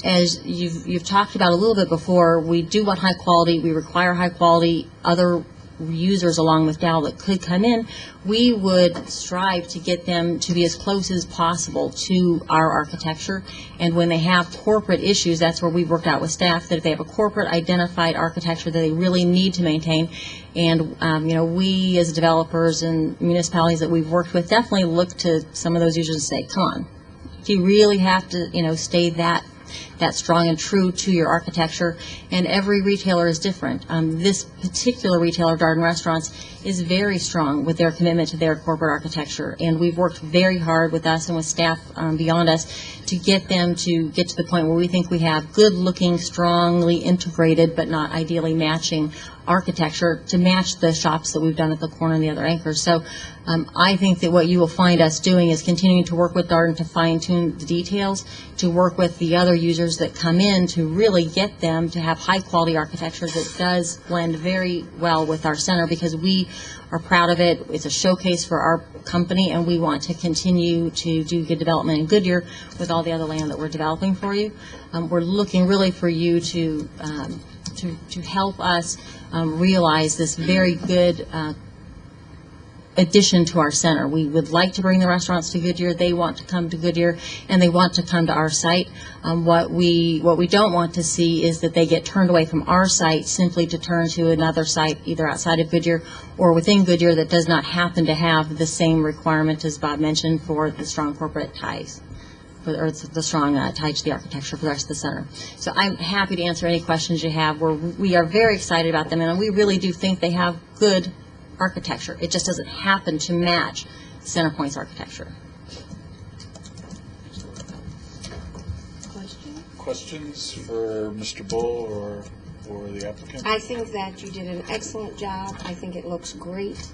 As you've talked about a little bit before, we do want high quality. We require high quality. Other users along with Dow that could come in, we would strive to get them to be as close as possible to our architecture. And when they have corporate issues, that's where we've worked out with staff that if they have a corporate identified architecture that they really need to maintain, and we as developers and municipalities that we've worked with definitely look to some of those users and say, come on, do you really have to stay that strong and true to your architecture? And every retailer is different. This particular retailer, Darden Restaurants, is very strong with their commitment to their corporate architecture, and we've worked very hard with us and with staff beyond us to get them to get to the point where we think we have good-looking, strongly integrated, but not ideally matching architecture to match the shops that we've done at the corner and the other anchors. So I think that what you will find us doing is continuing to work with Darden to fine-tune the details, to work with the other users that come in to really get them to have high-quality architecture that does blend very well with our center, because we are proud of it. It's a showcase for our company, and we want to continue to do good development in Goodyear with all the other land that we're developing for you. We're looking really for you to help us realize this very good addition to our center. We would like to bring the restaurants to Goodyear. They want to come to Goodyear, and they want to come to our site. What we don't want to see is that they get turned away from our site simply to turn to another site, either outside of Goodyear or within Goodyear, that does not happen to have the same requirement as Bob mentioned for the strong corporate ties, or the strong tie to the architecture for the rest of the center. So I'm happy to answer any questions you have. We are very excited about them, and we really do think they have good architecture. It just doesn't happen to match Centerpoint's architecture. Questions for Mr. Bull or the applicant? I think that you did an excellent job. I think it looks great.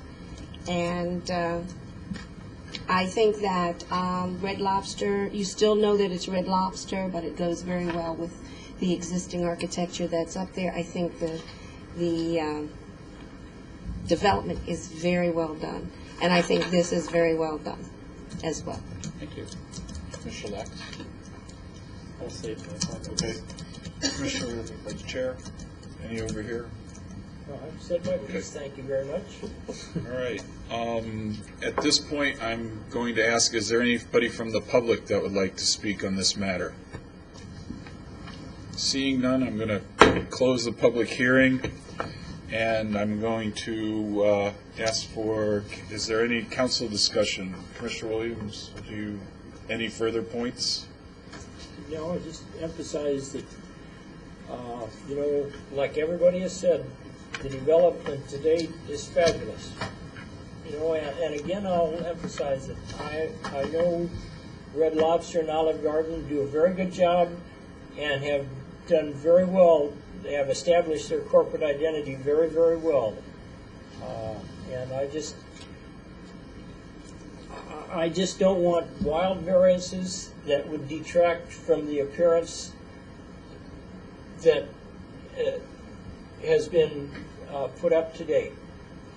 And I think that Red Lobster, you still know that it's Red Lobster, but it goes very well with the existing architecture that's up there. I think the development is very well done, and I think this is very well done as well. Thank you. Commissioner Lax? I'll say it. Okay. Commissioner Vice Chair, any over here? No, I've said my piece. Thank you very much. All right. At this point, I'm going to ask, is there anybody from the public that would like to speak on this matter? Seeing none, I'm going to close the public hearing, and I'm going to ask for, is there any council discussion? Commissioner Williams, any further points? No, I just emphasize that, like everybody has said, the development to date is fabulous. And again, I'll emphasize that I know Red Lobster and Olive Garden do a very good job and have done very well. They have established their corporate identity very, very well. And I just don't want wild variances that would detract from the appearance that has been put up to date.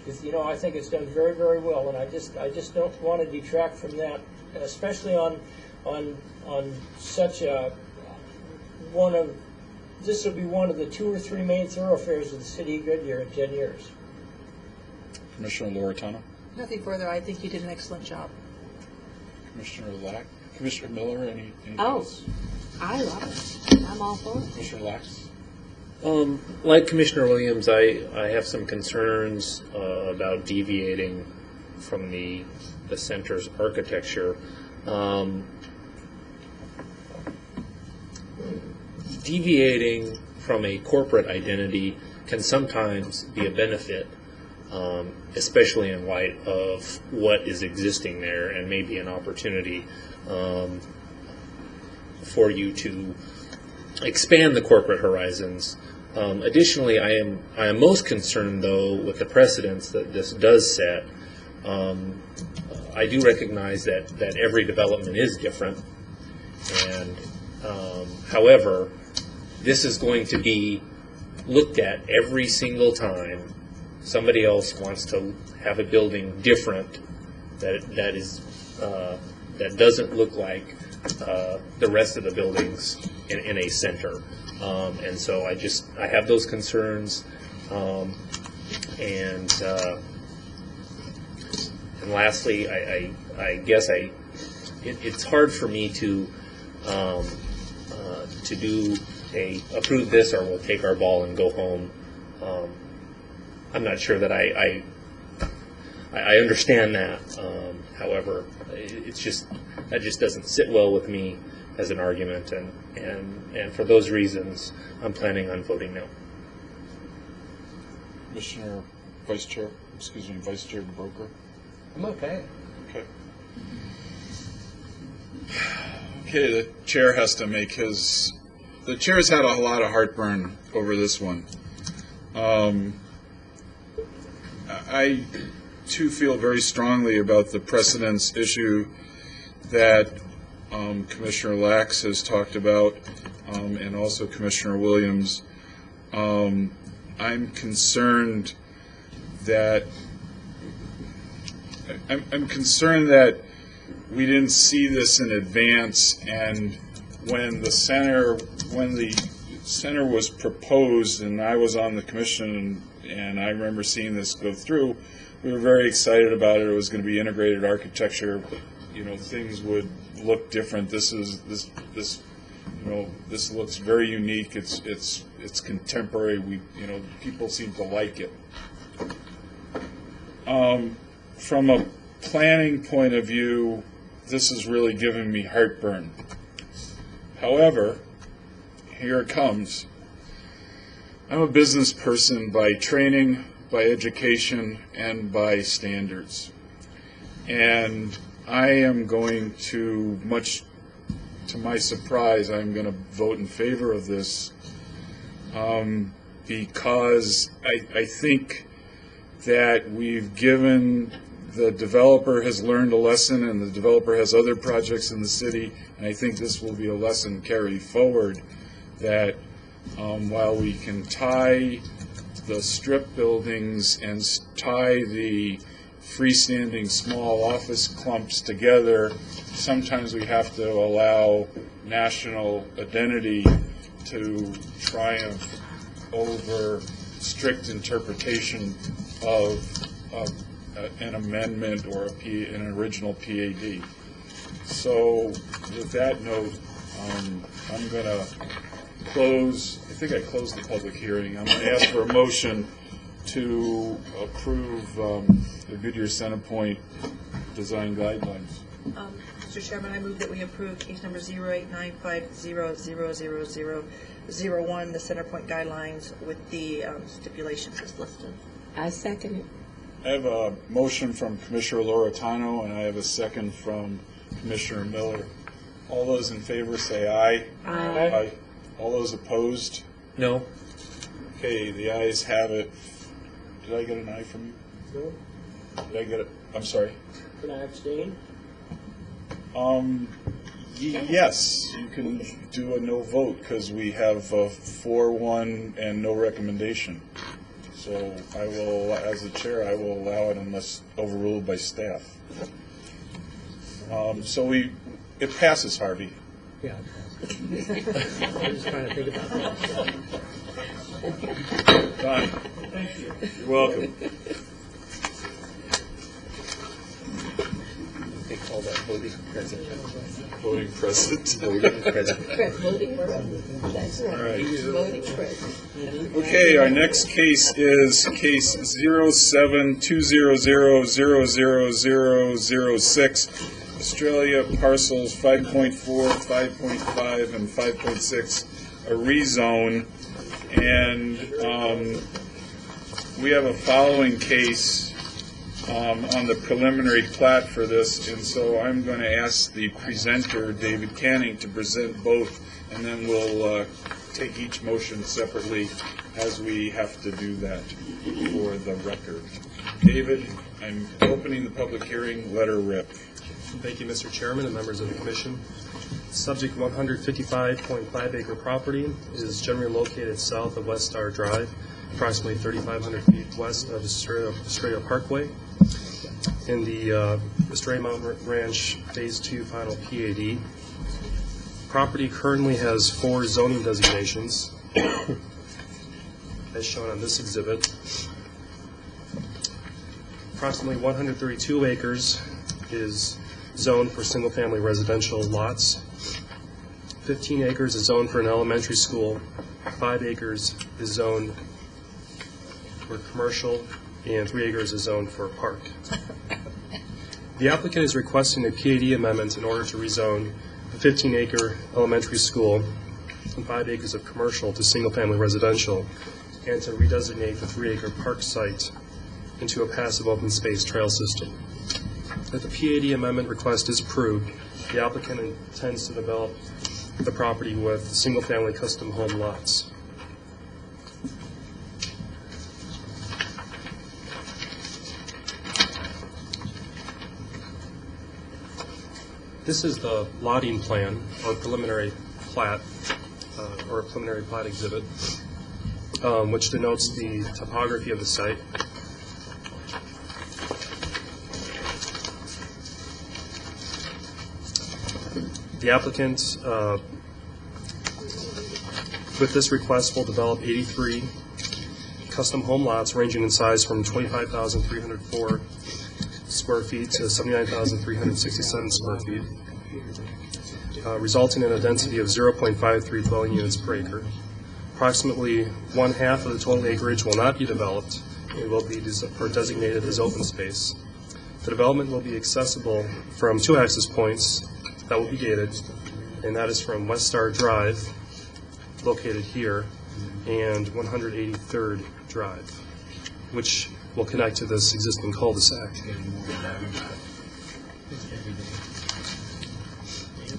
Because I think it's done very, very well, and I just don't want to detract from that, especially on such a this will be one of the 2 or 3 main thoroughfares of the city of Goodyear in 10 years. Commissioner Loretano? Nothing further. I think you did an excellent job. Commissioner Lack? Commissioner Miller, any Oh, thoughts? I love it. I'm all for it. Commissioner Lax? Like Commissioner Williams, I have some concerns about deviating from the center's architecture. Deviating from a corporate identity can sometimes be a benefit, especially in light of what is existing there, and maybe an opportunity for you to expand the corporate horizons. Additionally, I am most concerned, though, with the precedents that this does set. I do recognize that every development is different, And however, this is going to be looked at every single time somebody else wants to have a building different that doesn't look like the rest of the buildings in a center. And so I have those concerns. And lastly, I guess it's hard for me to approve this, or we'll take our ball and go home. I'm not sure that I understand that. However, that just doesn't sit well with me as an argument, and for those reasons, I'm planning on voting no. Commissioner, Vice Chair Broker. I'm okay. Okay. Okay, the chair has to make his. The chair's had a lot of heartburn over this one. I too feel very strongly about the precedence issue that Commissioner Lax has talked about, and also Commissioner Williams. I'm concerned that we didn't see this in advance, and when the center was proposed, and I was on the commission, and I remember seeing this go through, we were very excited about it. It was going to be integrated architecture. Things would look different. This looks very unique. It's contemporary. People seem to like it. From a planning point of view, this is really giving me heartburn. However, here it comes. I'm a business person by training, by education, and by standards. And I am going to, much to my surprise, I'm going to vote in favor of this because I think that we've given, the developer has learned a lesson, and the developer has other projects in the city, and I think this will be a lesson carried forward that while we can tie the strip buildings and tie the freestanding small office clumps together, sometimes we have to allow national identity to triumph over strict interpretation of an amendment or an original PAD. So with that note, I'm going to close, I think I closed the public hearing. I'm going to ask for a motion to approve the Goodyear Centerpoint design guidelines. Mr. Chairman, I move that we approve case number 08950000001, the Centerpoint guidelines with the stipulations as listed. I second it. I have a motion from Commissioner Loretano, and I have a second from Commissioner Miller. All those in favor say aye. Aye. Aye. All those opposed? No. Okay, the ayes have it. Did I get an aye from you? No. Did I get it? I'm sorry. Can I abstain? Yes, you can do a no vote because we have 4-1 and no recommendation. So I will, as the chair, I will allow it unless overruled by staff. So it passes, Harvey. Yeah. I'm just trying to think about that. Done. Thank you. You're welcome. They call that voting present. Voting present. Voting present. Voting present. That's right. All right. Voting present. Okay, our next case is case 0720000006, Australia parcels 5.4, 5.5, and 5.6, a rezone. And we have a following case on the preliminary plat for this, and so I'm going to ask the presenter, David Canning, to present both, and then we'll take each motion separately as we have to do that for the record. David, I'm opening the public hearing. Let her rip. Thank you, Mr. Chairman and members of the Commission. Subject 155.5 acre property is generally located south of West Star Drive, approximately 3,500 feet west of Estrella Parkway, in the Estrella Mountain Ranch Phase 2 Final PAD. Property currently has 4 zoning designations, as shown on this exhibit. Approximately 132 acres is zoned for single-family residential lots. 15 acres is zoned for an elementary school. 5 acres is zoned for commercial, and 3 acres is zoned for a park. The applicant is requesting a PAD amendment in order to rezone a 15-acre elementary school and 5 acres of commercial to single-family residential, and to redesignate the 3-acre park site into a passive open space trail system. If the PAD amendment request is approved, the applicant intends to develop the property with single-family custom home lots. This is the lotting plan, or preliminary plat, or a preliminary plat exhibit, which denotes the topography of the site. The applicant, with this request, will develop 83 custom home lots ranging in size from 25,304 square feet to 79,367 square feet, resulting in a density of 0.53 dwelling units per acre. Approximately 1/2 of the total acreage will not be developed and will be designated as open space. The development will be accessible from 2 access points that will be gated, and that is from West Star Drive, located here, and 183rd Drive, which will connect to this existing cul-de-sac.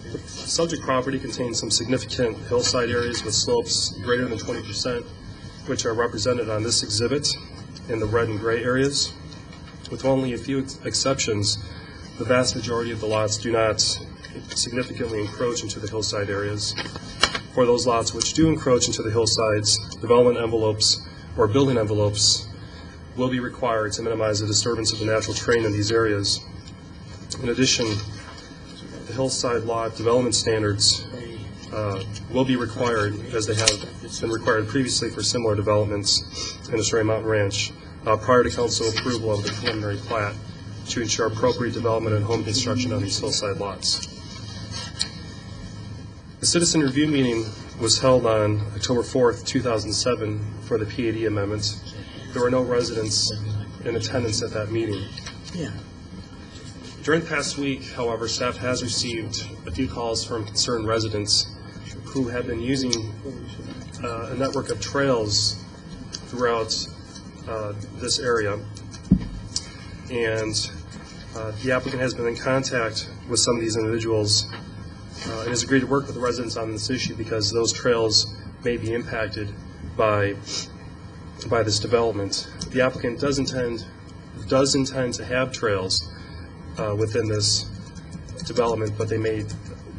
The subject property contains some significant hillside areas with slopes greater than 20%, which are represented on this exhibit in the red and gray areas. With only a few exceptions, the vast majority of the lots do not significantly encroach into the hillside areas. For those lots which do encroach into the hillsides, development envelopes or building envelopes will be required to minimize the disturbance of the natural terrain in these areas. In addition, the hillside lot development standards will be required, as they have been required previously for similar developments in Estrella Mountain Ranch, prior to council approval of the preliminary plat, to ensure appropriate development and home construction on these hillside lots. The citizen review meeting was held on October 4th, 2007 for the PAD amendment. There were no residents in attendance at that meeting. Yeah. During the past week, however, staff has received a few calls from concerned residents who have been using a network of trails throughout this area. And the applicant has been in contact with some of these individuals and has agreed to work with the residents on this issue because those trails may be impacted by this development. The applicant does intend to have trails within this development, but they may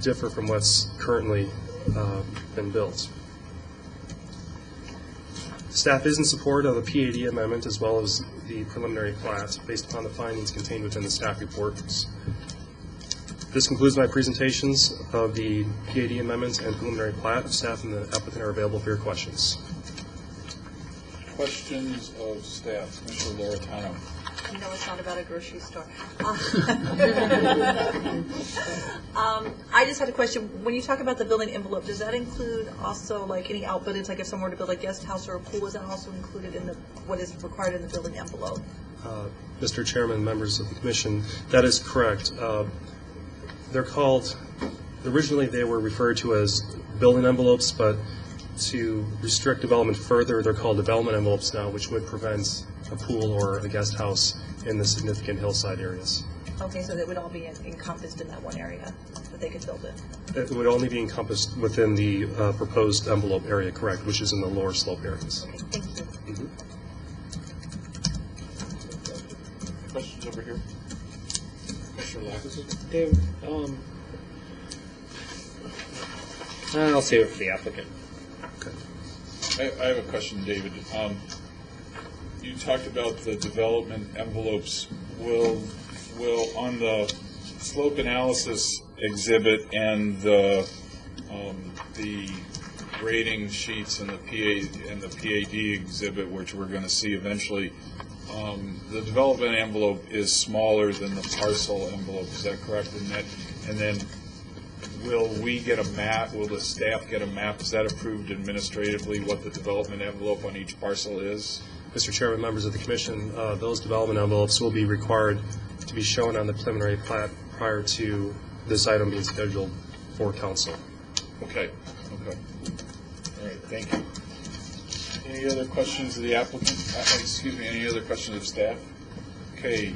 differ from what's currently been built. Staff is in support of the PAD amendment as well as the preliminary plat based upon the findings contained within the staff reports. This concludes my presentations of the PAD amendments and preliminary plat. Staff and the applicant are available for your questions. Questions of staff? Commissioner Loretano. You know it's not about a grocery store. I just had a question. When you talk about the building envelope, does that include also like any outbuildings, like if someone were to build a guest house or a pool, is that also included in what is required in the building envelope? Mr. Chairman, members of the commission, that is correct. They're called, originally they were referred to as building envelopes, but to restrict development further, they're called development envelopes now, which would prevent a pool or a guest house in the significant hillside areas. Okay, so that would all be encompassed in that one area that they could build it? It would only be encompassed within the proposed envelope area, correct, which is in the lower slope areas. Okay, thank you. Mm-hmm. Questions over here? Commissioner Locke? Dave, I'll save it for the applicant. I have a question, David. You talked about the development envelopes. Will on the slope analysis exhibit and the grading sheets and the PAD exhibit, which we're going to see eventually, the development envelope is smaller than the parcel envelope. Is that correct? And then will we get a map? Will the staff get a map? Is that approved administratively, what the development envelope on each parcel is? Mr. Chairman, members of the commission, those development envelopes will be required to be shown on the preliminary plat prior to this item being scheduled for council. Okay. All right, thank you. Any other questions of the applicant? Excuse me, any other questions of staff? Okay.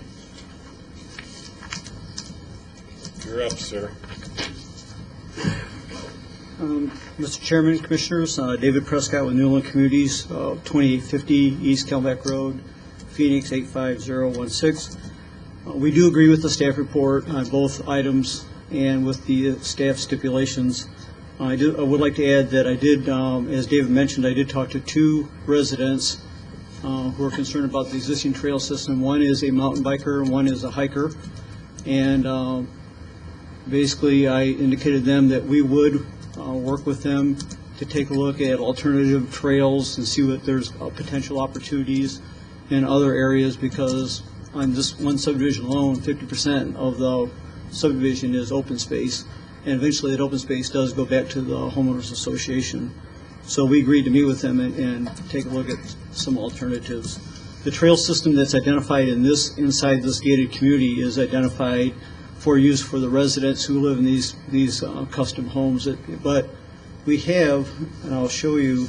You're up, sir. Mr. Chairman, Commissioners, David Prescott with Newland Communities, 2850 East Calmac Road, Phoenix 85016. We do agree with the staff report on both items and with the staff stipulations. I would like to add that I did, as David mentioned, I did talk to two residents who are concerned about the existing trail system. One is a mountain biker and one is a hiker. And basically I indicated to them that we would work with them to take a look at alternative trails and see what there's potential opportunities in other areas, because on this one subdivision alone, 50% of the subdivision is open space, and eventually that open space does go back to the homeowners association. So we agreed to meet with them and take a look at some alternatives. The trail system that's identified inside this gated community is identified for use for the residents who live in these custom homes. But we have, and I'll show you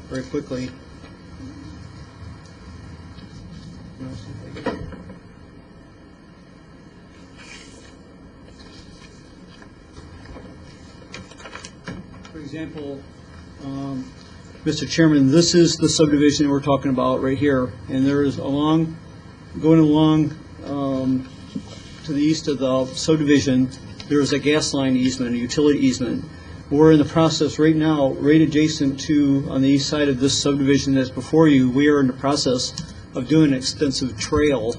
very quickly. For example, Mr. Chairman, this is the subdivision we're talking about right here, and there is going along to the east of the subdivision, there is a gas line easement, a utility easement. We're in the process right now, right adjacent to, on the east side of this subdivision that's before you, we are in the process of doing an extensive trail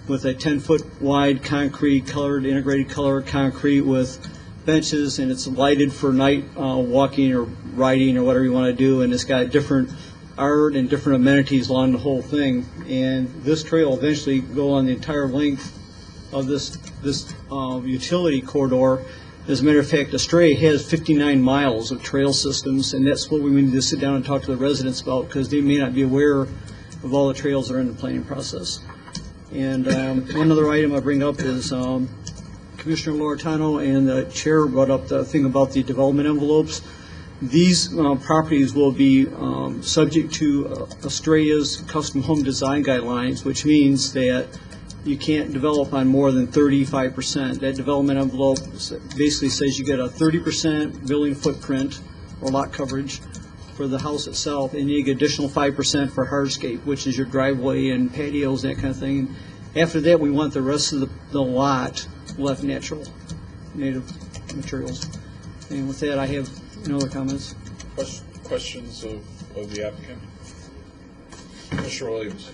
with a 10-foot wide concrete, integrated colored concrete with benches, and it's lighted for night walking or riding or whatever you want to do, and it's got different art and different amenities along the whole thing. And this trail will eventually go on the entire length of this utility corridor. As a matter of fact, Astray has 59 miles of trail systems, and that's what we need to sit down and talk to the residents about, because they may not be aware of all the trails that are in the planning process. And one other item I bring up is Commissioner Loretano and the chair brought up the thing about the development envelopes. These properties will be subject to Astraya's custom home design guidelines, which means that you can't develop on more than 35%. That development envelope basically says you get a 30% building footprint or lot coverage for the house itself, and you get additional 5% for hardscape, which is your driveway and patios, that kind of thing. After that, we want the rest of the lot left natural, native materials. And with that, I have no other comments. Questions of the applicant? Mr. Williams.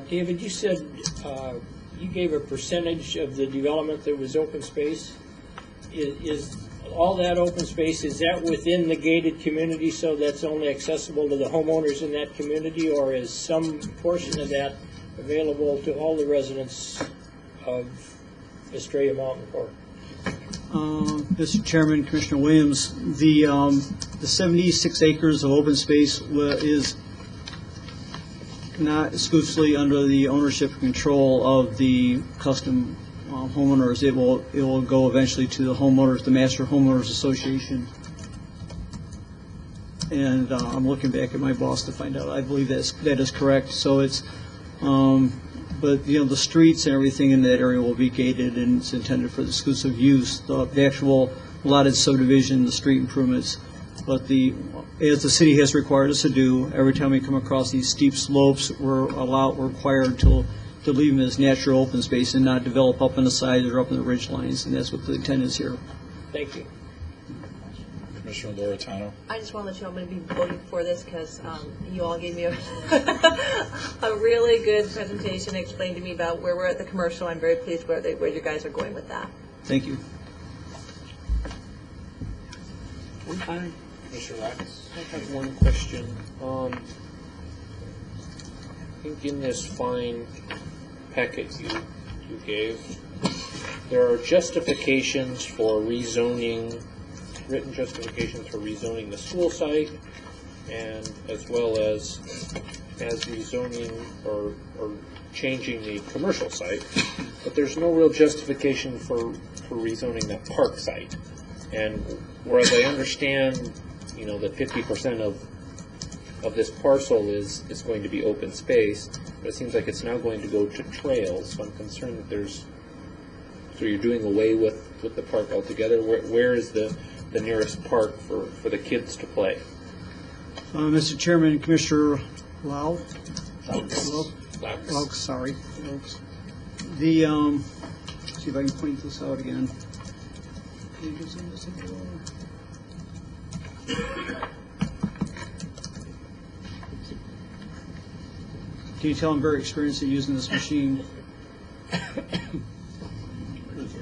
David, you said you gave a percentage of the development that was open space. Is all that open space, is that within the gated community, so that's only accessible to the homeowners in that community, or is some portion of that available to all the residents of Estrella Mountain Park? Mr. Chairman, Commissioner Williams, the 76 acres of open space is not exclusively under the ownership and control of the custom homeowners. It will go eventually to the homeowners, the Master Homeowners Association. And I'm looking back at my boss to find out. I believe that is correct. So it's, but the streets and everything in that area will be gated, and it's intended for the exclusive use. The actual allotted subdivision, the street improvements. But as the city has required us to do, every time we come across these steep slopes, we're required to leave them as natural open space and not develop up on the sides or up in the ridge lines, and that's what the intent is here. Thank you. Commissioner Loretano. I just want to let you know I'm going to be voting for this because you all gave me a, a really good presentation, explained to me about where we're at the commercial. I'm very pleased where you guys are going with that. Thank you. Commissioner Lax? I have one question. I think in this fine packet you gave, there are justifications for rezoning, written justifications for rezoning the school site, and as well as rezoning or changing the commercial site, but there's no real justification for rezoning that park site. And whereas I understand, that 50% of this parcel is going to be open space, but it seems like it's now going to go to trails. So I'm concerned that so you're doing away with the park altogether. Where is the nearest park for the kids to play? Mr. Chairman, Commissioner Lau. Lax. Sorry. The, see if I can point this out again. Can you tell I'm very experienced at using this machine? I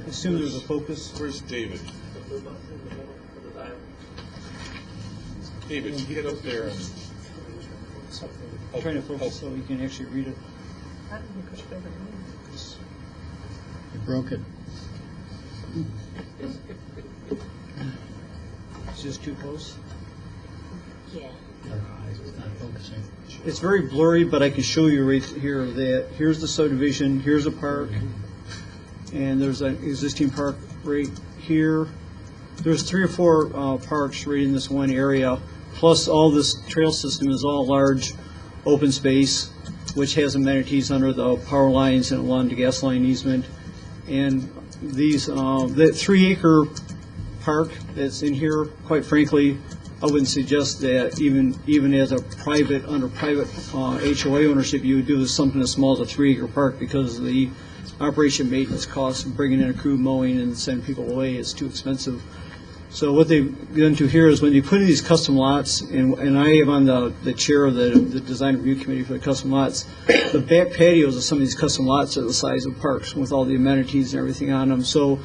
assume there's a focus. Where's David? David, get up there and... I'm trying to focus so you can actually read it. You broke it. It's just too close. Yeah. It's not focusing. It's very blurry, but I can show you right here that here's the subdivision, here's a park, and there's an existing park right here. There's 3 or 4 parks right in this one area, plus all this trail system is all large open space, which has amenities under the power lines and along the gas line easement. And these, the 3-acre park that's in here, quite frankly, I wouldn't suggest that even as a private, under private HOA ownership, you would do something as small as a 3-acre park, because of the operation maintenance costs of bringing in a crew mowing and sending people away is too expensive. So what they've done to here is when you put in these custom lots, and I am on the chair of the design review committee for the custom lots, the back patios of some of these custom lots are the size of parks with all the amenities and everything on them. So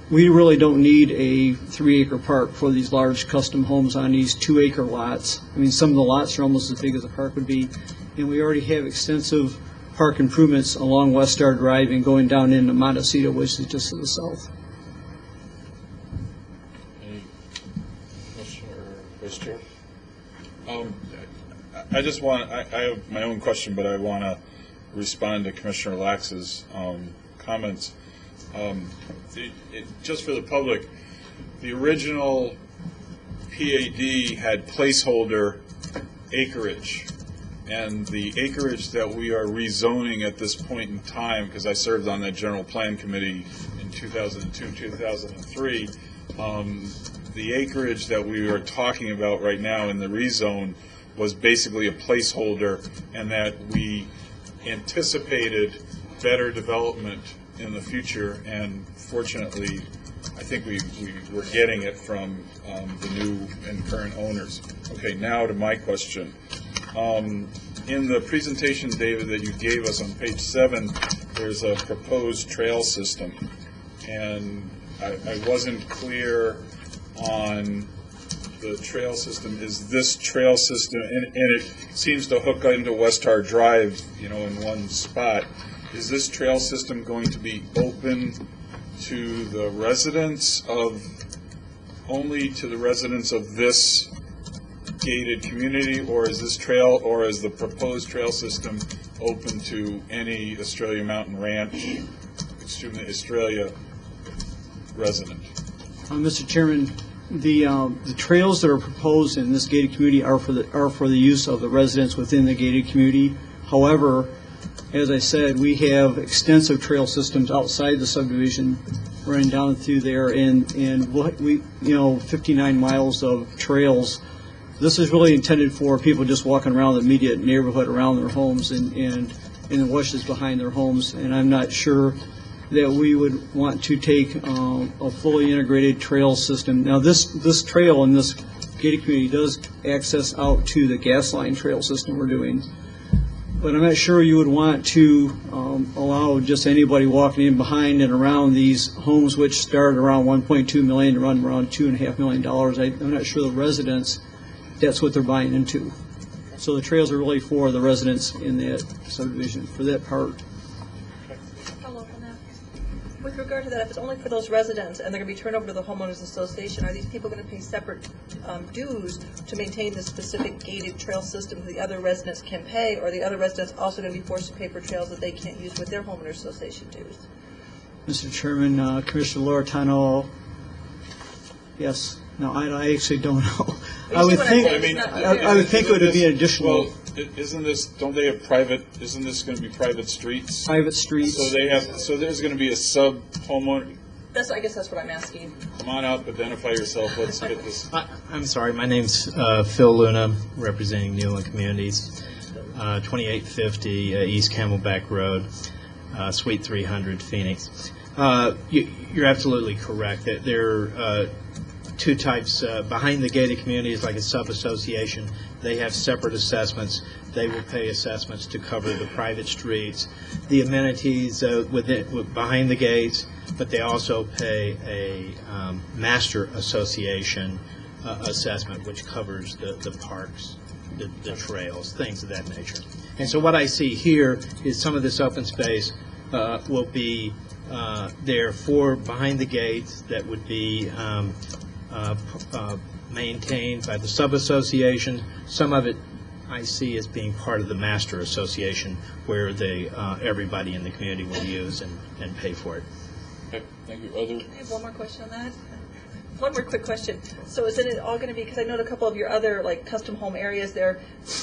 we really don't need a 3-acre park for these large custom homes on these 2-acre lots. I mean, some of the lots are almost as big as a park would be, and we already have extensive park improvements along West Star Drive and going down into Montecito, which is just to the south. I just want, I have my own question, but I want to respond to Commissioner Lax's comments. Just for the public, the original PAD had placeholder acreage, and the acreage that we are rezoning at this point in time, because I served on that general plan committee in 2002, 2003, the acreage that we are talking about right now in the rezone was basically a placeholder, and that we anticipated better development in the future, and fortunately I think we were getting it from the new and current owners. Okay, now to my question. In the presentation, David, that you gave us on page 7, there's a proposed trail system, and I wasn't clear on the trail system. Is this trail system, and it seems to hook into West Star Drive, in one spot, is this trail system going to be open to the residents only to the residents of this gated community, or is the proposed trail system open to any Australia Mountain Ranch, Australia resident? Mr. Chairman, the trails that are proposed in this gated community are for the use of the residents within the gated community. However, as I said, we have extensive trail systems outside the subdivision running down through there, and what we 59 miles of trails. This is really intended for people just walking around the immediate neighborhood around their homes and in the washes behind their homes. And I'm not sure that we would want to take a fully integrated trail system. Now, this trail in this gated community does access out to the gas line trail system we're doing. But I'm not sure you would want to allow just anybody walking in behind and around these homes, which start around $1.2 million and run around $2.5 million. I'm not sure the residents, that's what they're buying into. So the trails are really for the residents in that subdivision, for that part. Follow up on that. With regard to that, if it's only for those residents and they're going to be turned over to the homeowners association, are these people going to pay separate dues to maintain this specific gated trail system that the other residents can pay, or are the other residents also going to be forced to pay for trails that they can't use with their homeowners association dues? Mr. Chairman, Commissioner Loretano, yes. No, I actually don't know. I would think it would be an additional. Well, isn't this? Don't they have private? Isn't this going to be private streets? Private streets. So they have. So there's going to be a sub homeowner. I guess that's what I'm asking. Come on up, identify yourself. Let's get this. I'm sorry. My name's Phil Luna, representing Newland Communities, 2850 East Camelback Road, Suite 300, Phoenix. You're absolutely correct. There are two types. Behind the gated communities, like a sub-association, they have separate assessments. They will pay assessments to cover the private streets, the amenities behind the gates, but they also pay a master association assessment, which covers the parks, the trails, things of that nature. And so what I see here is some of this open space will be there for behind the gates that would be maintained by the sub-association. Some of it I see as being part of the master association, where everybody in the community will use and pay for it. Okay, thank you. Other? I have one more question on that. One more quick question. So is it all going to be, because I know a couple of your other like custom home areas, they're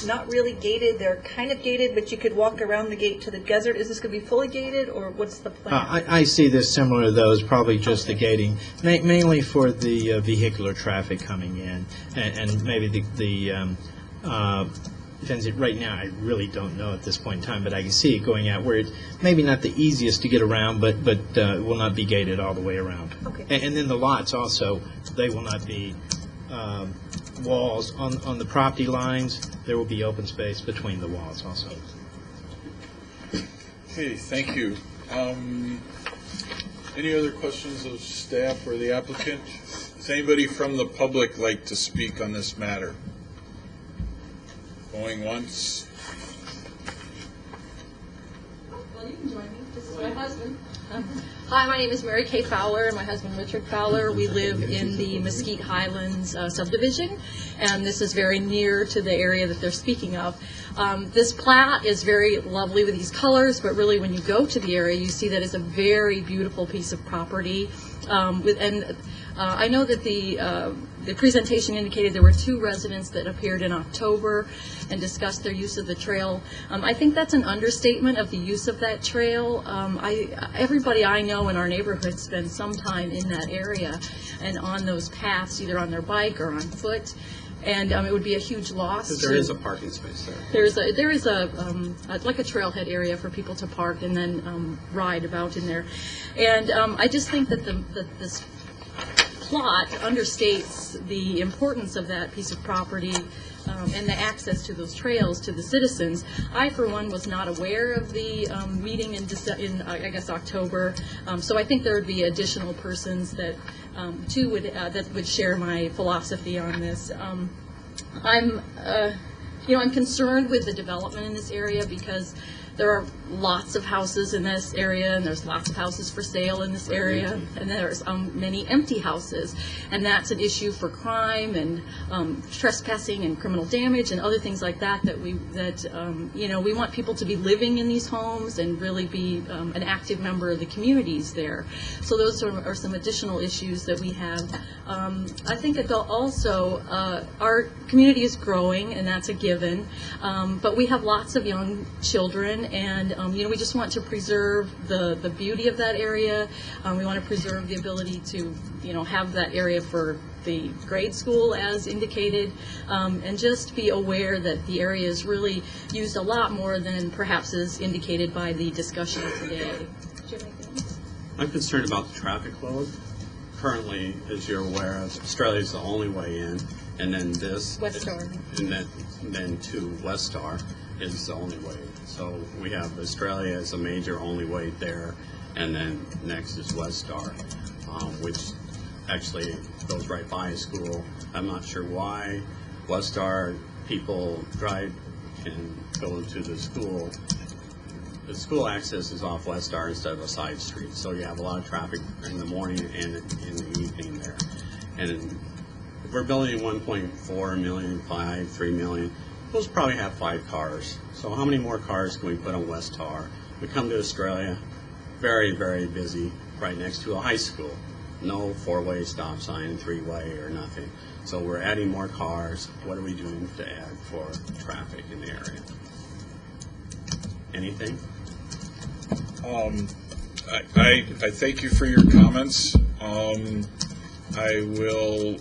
not really gated, they're kind of gated, but you could walk around the gate to the desert. Is this going to be fully gated, or what's the plan? I see this similar to those, probably just the gating, mainly for the vehicular traffic coming in, and maybe the depends. Right now, I really don't know at this point in time, but I can see it going out where it's maybe not the easiest to get around, but will not be gated all the way around. Okay. And then the lots also, they will not be walls on the property lines. There will be open space between the walls also. Okay, thank you. Any other questions of staff or the applicant? Does anybody from the public like to speak on this matter? Going once. Well, you can join me. This is my husband. Hi, my name is Mary Kay Fowler and my husband Richard Fowler. We live in the Mesquite Highlands subdivision, and this is very near to the area that they're speaking of. This plat is very lovely with these colors, but really when you go to the area, you see that it's a very beautiful piece of property. I know that the presentation indicated there were 2 residents that appeared in October and discussed their use of the trail. I think that's an understatement of the use of that trail. Everybody I know in our neighborhood spends some time in that area and on those paths, either on their bike or on foot. And it would be a huge loss. Because there is a parking space there. There is like a trailhead area for people to park and then ride about in there. And I just think that this plot understates the importance of that piece of property and the access to those trails to the citizens. I, for one, was not aware of the meeting in I guess October, so I think there would be additional persons that that would share my philosophy on this. I'm concerned with the development in this area because there are lots of houses in this area, and there's lots of houses for sale in this area, and there's many empty houses, and that's an issue for crime and trespassing and criminal damage and other things like that. We want people to be living in these homes and really be an active member of the communities there. So those are some additional issues that we have. I think that also our community is growing, and that's a given, but we have lots of young children. And we just want to preserve the beauty of that area. We want to preserve the ability to have that area for the grade school as indicated, and just be aware that the area is really used a lot more than perhaps is indicated by the discussion today. Did you have anything else? I'm concerned about the traffic load. Currently, as you're aware, Australia is the only way in, and then this, West Star. and then to West Star is the only way. So we have Australia as a major only way there, and then next is West Star, which actually goes right by a school. I'm not sure why West Star people drive and go into the school. The school access is off West Star instead of a side street, so you have a lot of traffic in the morning and in the evening there. And we're building 1.4 million, 3 million. We'll probably have 5 cars. So how many more cars can we put on West Star? We come to Australia, very, very busy, right next to a high school. No 4-way stop sign, 3-way or nothing. So we're adding more cars. What are we doing to add for traffic in the area? Anything? I thank you for your comments. I will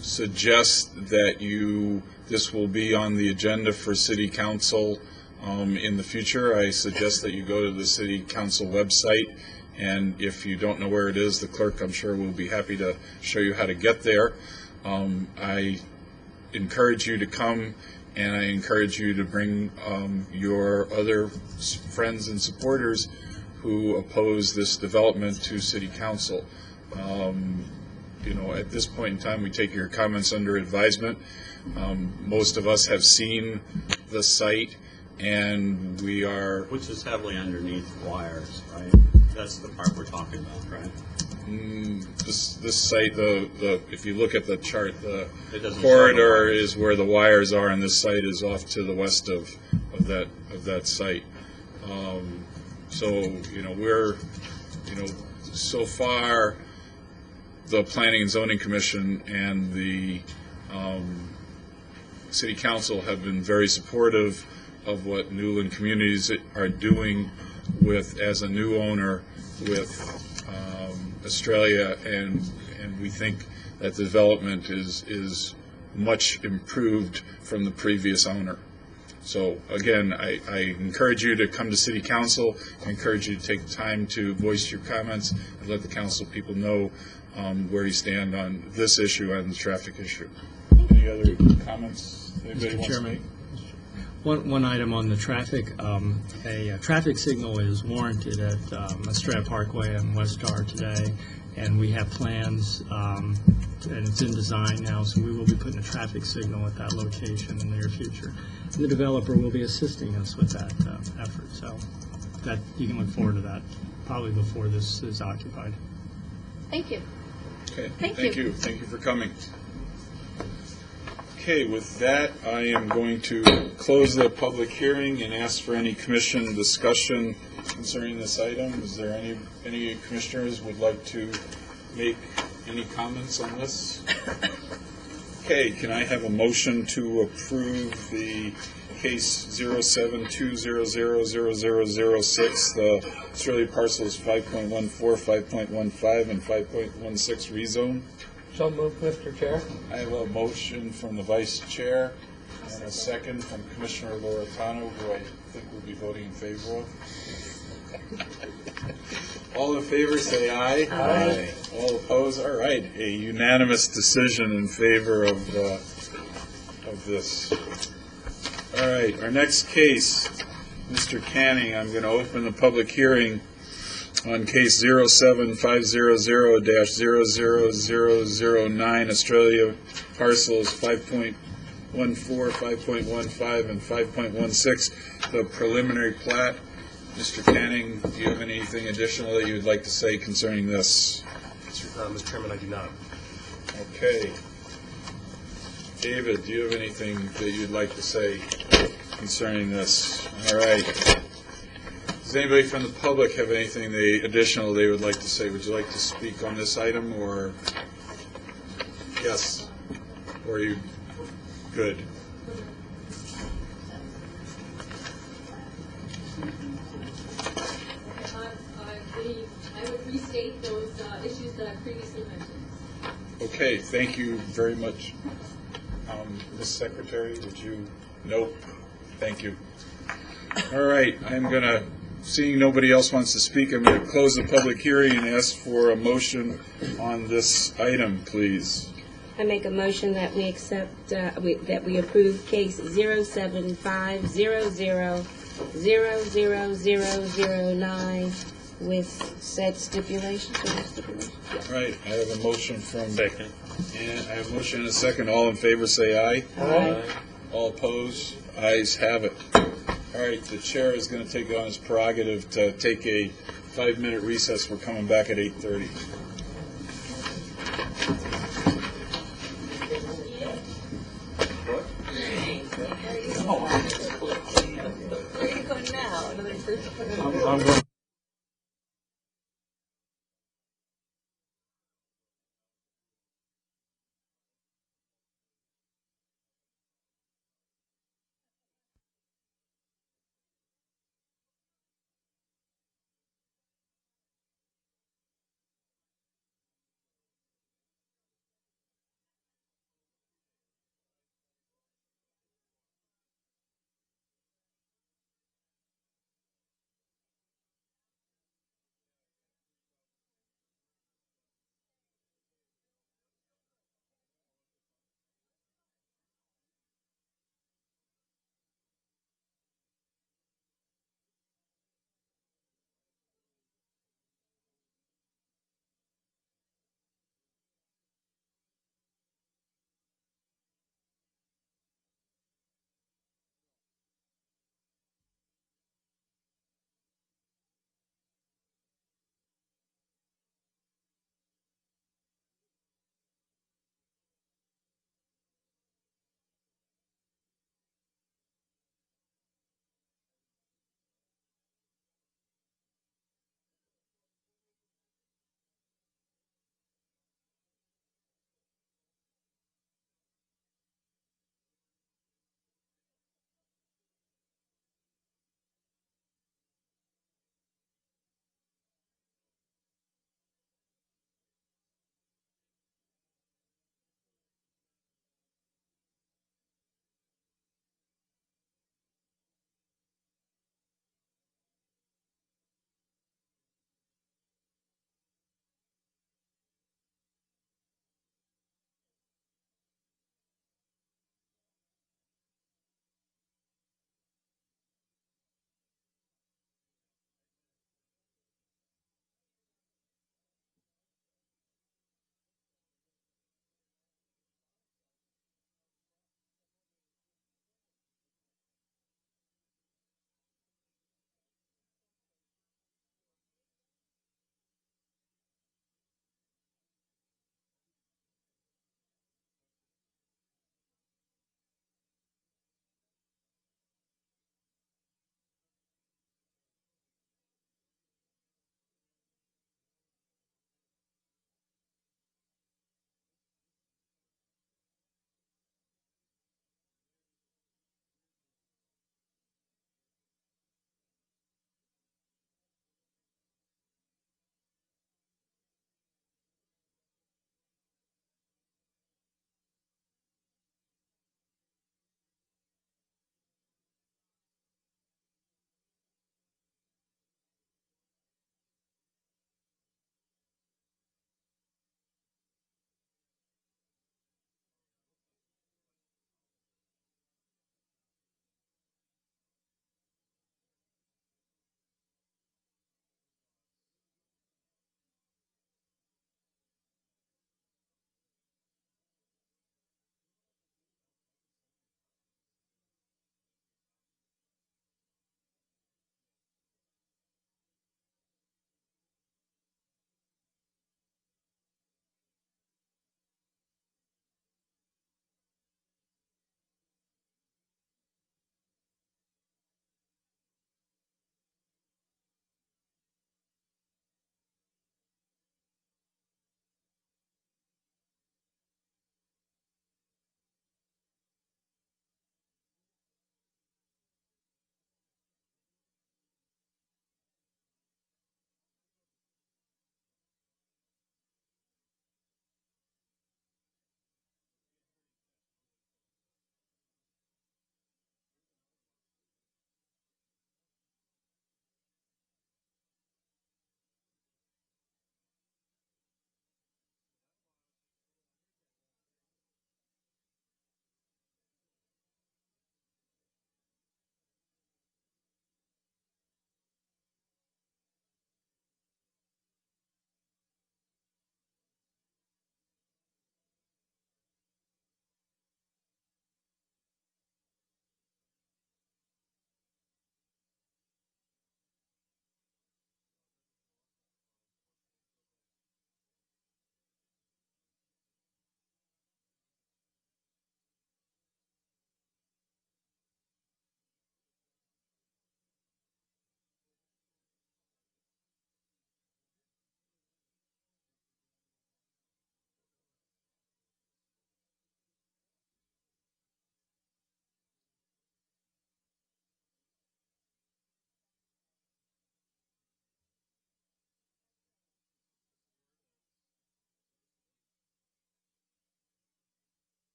suggest that this will be on the agenda for City Council in the future. I suggest that you go to the City Council website, and if you don't know where it is, the clerk, I'm sure, will be happy to show you how to get there. I encourage you to come, and I encourage you to bring your other friends and supporters who oppose this development to City Council. At this point in time, we take your comments under advisement. Most of us have seen the site, and we are... Which is heavily underneath wires, right? That's the part we're talking about, right? This site, if you look at the chart, the corridor is where the wires are, and this site is off to the west of that site. We're so far the Planning and Zoning Commission and the City Council have been very supportive of what Newland Communities are doing as a new owner with Australia, and we think that the development is much improved from the previous owner. So again, I encourage you to come to City Council. I encourage you to take time to voice your comments and let the council people know where you stand on this issue and the traffic issue. Any other comments anybody wants to make? One item on the traffic. A traffic signal is warranted at Estrella Parkway and West Star today, and we have plans, and it's in design now, so we will be putting a traffic signal at that location in the near future. And the developer will be assisting us with that effort, so that you can look forward to that probably before this is occupied. Thank you. Okay. Thank you. Thank you for coming. Okay, with that, I am going to close the public hearing and ask for any commission discussion concerning this item. Is there any commissioners would like to make any comments on this? Okay, can I have a motion to approve the case 0720000006, the Australia parcels 5.14, 5.15, and 5.16 rezone? So moved, Mr. Chair. I have a motion from the Vice Chair and a second from Commissioner Loretano, who I think will be voting in favor of. All in favor, say aye. Aye. All opposed? All right, a unanimous decision in favor of this. All right, our next case, Mr. Canning, I'm going to open the public hearing on case 07500-00009, Australia parcels 5.14, 5.15, and 5.16, the preliminary plat. Mr. Canning, do you have anything additional that you would like to say concerning this? Mr. Chairman, I do not. Okay. David, do you have anything that you'd like to say concerning this? All right. Does anybody from the public have anything additional they would like to say? Would you like to speak on this item, or yes? Or are you good? I would restate those issues that I previously mentioned. Okay, thank you very much. Ms. Secretary, would you? Nope. Thank you. All right, I'm going to Seeing nobody else wants to speak, I'm going to close the public hearing and ask for a motion on this item, please. I make a motion that we accept, that we approve case 07500000009 with said stipulations. Right, I have a motion from... Second. And I have a motion and a second. All in favor, say aye. Aye. All opposed? Ayes have it. All right, the chair is going to take on his prerogative to take a 5-minute recess. We're coming back at 8:30. Where are you going now? I'm going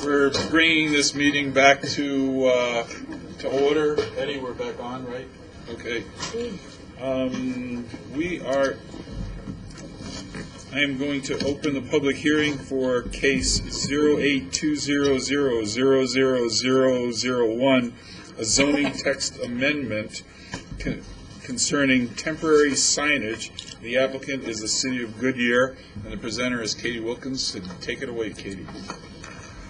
We're bringing this meeting back to order. Eddie, we're back on, right? Okay. I am going to open the public hearing for case 0820000001, a zoning text amendment concerning temporary signage. The applicant is the city of Goodyear, and the presenter is Katie Wilkins. So take it away, Katie.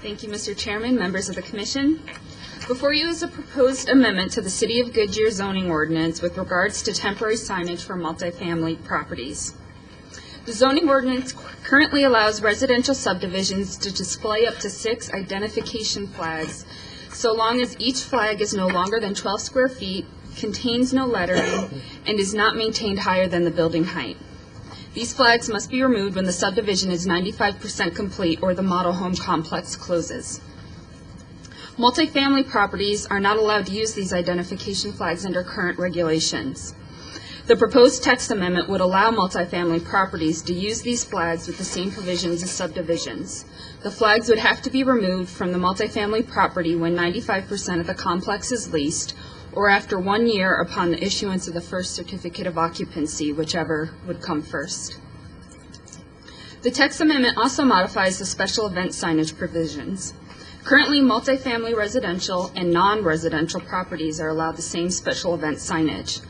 Thank you, Mr. Chairman, members of the commission. Before you is a proposed amendment to the City of Goodyear zoning ordinance with regards to temporary signage for multifamily properties. The zoning ordinance currently allows residential subdivisions to display up to 6 identification flags, so long as each flag is no longer than 12 square feet, contains no lettering, and is not maintained higher than the building height. These flags must be removed when the subdivision is 95% complete or the model home complex closes. Multifamily properties are not allowed to use these identification flags under current regulations. The proposed text amendment would allow multifamily properties to use these flags with the same provisions as subdivisions. The flags would have to be removed from the multifamily property when 95% of the complex is leased, or after 1 year upon the issuance of the first certificate of occupancy, whichever would come first. The text amendment also modifies the special event signage provisions. Currently, multifamily residential and non-residential properties are allowed the same special event signage.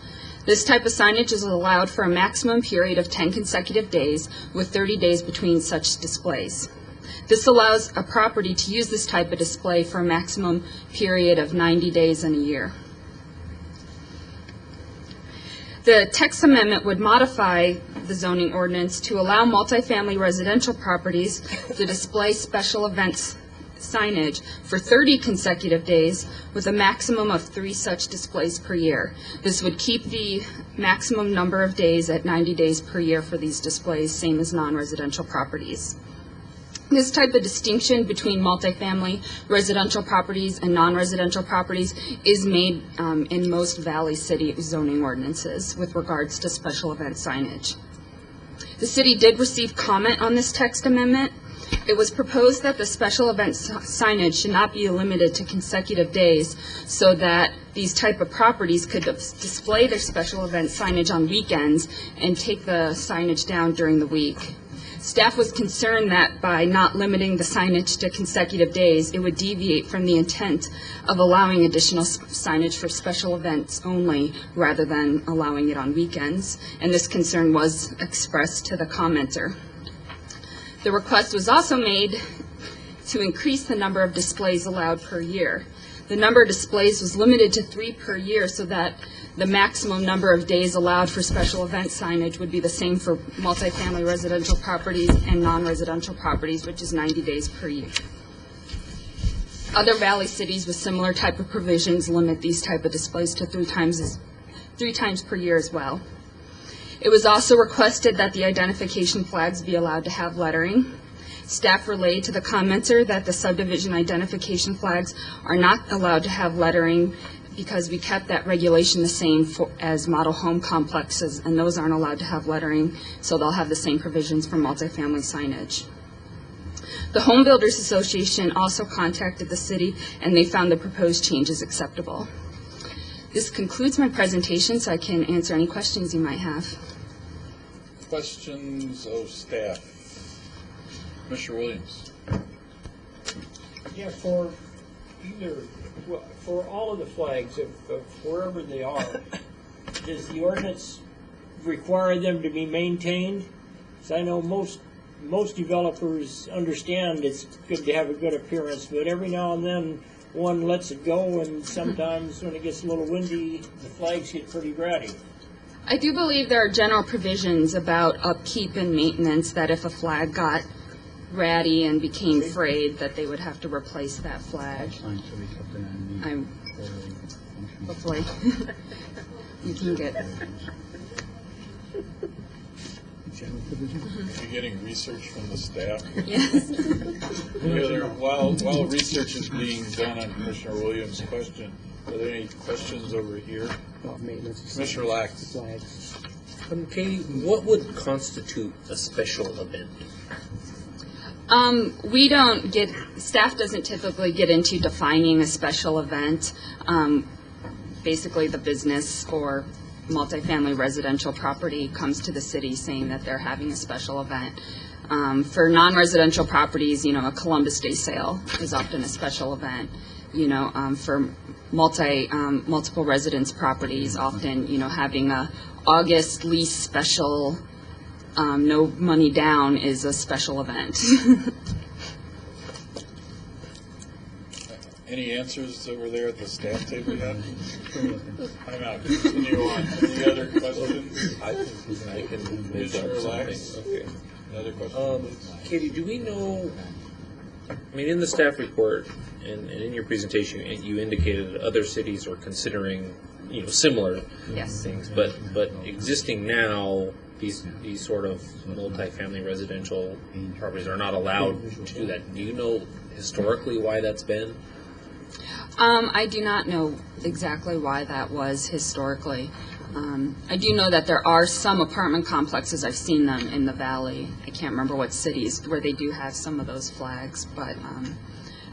This type of signage is allowed for a maximum period of 10 consecutive days, with 30 days between such displays. This allows a property to use this type of display for a maximum period of 90 days in a year. The text amendment would modify the zoning ordinance to allow multifamily residential properties to display special events signage for 30 consecutive days with a maximum of 3 such displays per year. This would keep the maximum number of days at 90 days per year for these displays, same as non-residential properties. This type of distinction between multifamily residential properties and non-residential properties is made in most Valley City zoning ordinances with regards to special event signage. The city did receive comment on this text amendment. It was proposed that the special event signage should not be limited to consecutive days so that these type of properties could display their special event signage on weekends and take the signage down during the week. Staff was concerned that by not limiting the signage to consecutive days, it would deviate from the intent of allowing additional signage for special events only rather than allowing it on weekends, and this concern was expressed to the commenter. The request was also made to increase the number of displays allowed per year. The number of displays was limited to 3 per year so that the maximum number of days allowed for special event signage would be the same for multifamily residential properties and non-residential properties, which is 90 days per year. Other Valley cities with similar type of provisions limit these type of displays to 3 times per year as well. It was also requested that the identification flags be allowed to have lettering. Staff relayed to the commenter that the subdivision identification flags are not allowed to have lettering because we kept that regulation the same as model home complexes, and those aren't allowed to have lettering, so they'll have the same provisions for multifamily signage. The Home Builders Association also contacted the city, and they found the proposed changes acceptable. This concludes my presentation, so I can answer any questions you might have. Questions of staff? Mr. Williams. Yeah, for all of the flags of wherever they are, does the ordinance require them to be maintained? So I know most developers understand it's good to have a good appearance, but every now and then one lets it go, and sometimes when it gets a little windy, the flags get pretty ratty. I do believe there are general provisions about upkeep and maintenance that if a flag got ratty and became frayed, that they would have to replace that flag. Hopefully you can get it. You're getting research from the staff? Yes. While research is being done on Commissioner Williams' question, are there any questions over here? Commissioner Lack. Katie, what would constitute a special event? We don't get, staff doesn't typically get into defining a special event. Basically, the business or multifamily residential property comes to the city saying that they're having a special event. For non-residential properties, a Columbus Day sale is often a special event. For multiple residence properties, often, having a August lease special, no money down is a special event. Any answers over there at the staff table yet? I'm out. Continue on. Any other questions? I think I can make up something. Okay. Another question? Katie, do we know, in the staff report and in your presentation, you indicated that other cities are considering, similar things, but existing now, these sort of multifamily residential properties are not allowed to do that. Do you know historically why that's been? I do not know exactly why that was historically. I do know that there are some apartment complexes, I've seen them in the valley. I can't remember what cities where they do have some of those flags, but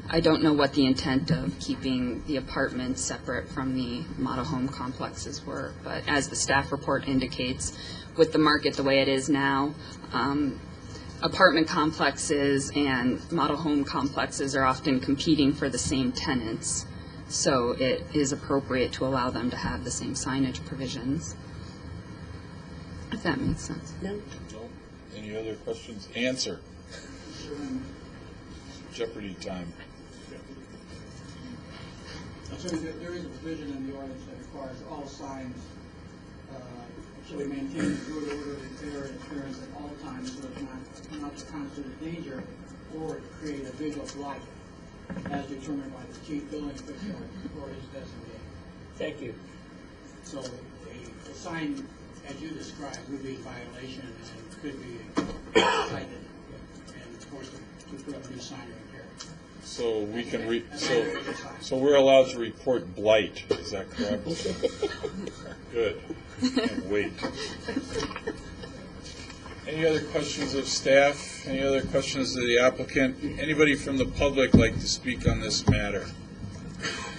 I don't know what the intent of keeping the apartments separate from the model home complexes were. But as the staff report indicates, with the market the way it is now, apartment complexes and model home complexes are often competing for the same tenants. So it is appropriate to allow them to have the same signage provisions. If that makes sense. No. No. Any other questions? Answer. Jeopardy time. So there is a provision in the ordinance that requires all signs shall be maintained in good order and fair in appearance at all times, so as not to constitute a danger or create a visual blight, as determined by the chief building official or his designee. Thank you. So a sign, as you described, would be a violation and could be cited, and of course to put up a new sign right there. So we can so we're allowed to report blight. Is that correct? Good. Can't wait. Any other questions of staff? Any other questions of the applicant? Anybody from the public like to speak on this matter?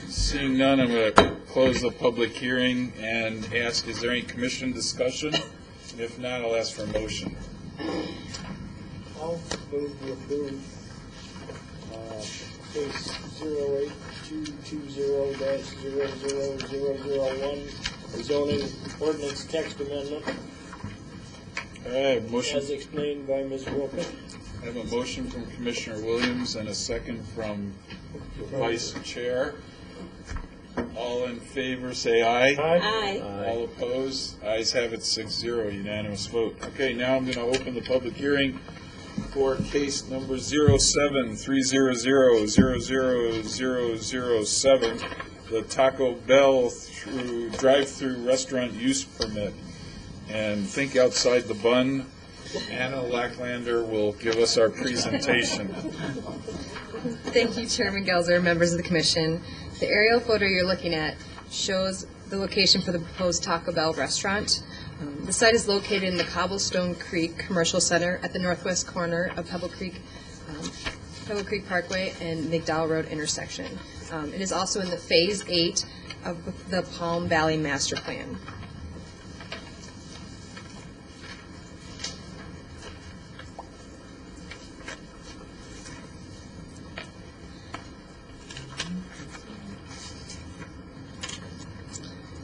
Seeing none, I'm going to close the public hearing and ask, is there any commission discussion? And if not, I'll ask for a motion. I'll move to approve case 08220-00001, zoning ordinance text amendment. All right, motion. As explained by Ms. Wilken. I have a motion from Commissioner Williams and a second from the Vice Chair. All in favor, say aye. Aye. All opposed? Ayes have it, 6-0, unanimous vote. Okay, now I'm going to open the public hearing for case number 073000007, the Taco Bell drive-through restaurant use permit. And think outside the bun. Anna Lacklander will give us our presentation. Thank you, Chairman Gelzer, members of the commission. The aerial photo you're looking at shows the location for the proposed Taco Bell restaurant. The site is located in the Cobblestone Creek Commercial Center at the northwest corner of Pebble Creek Parkway and McDowell Road intersection. It is also in the Phase 8 of the Palm Valley Master Plan.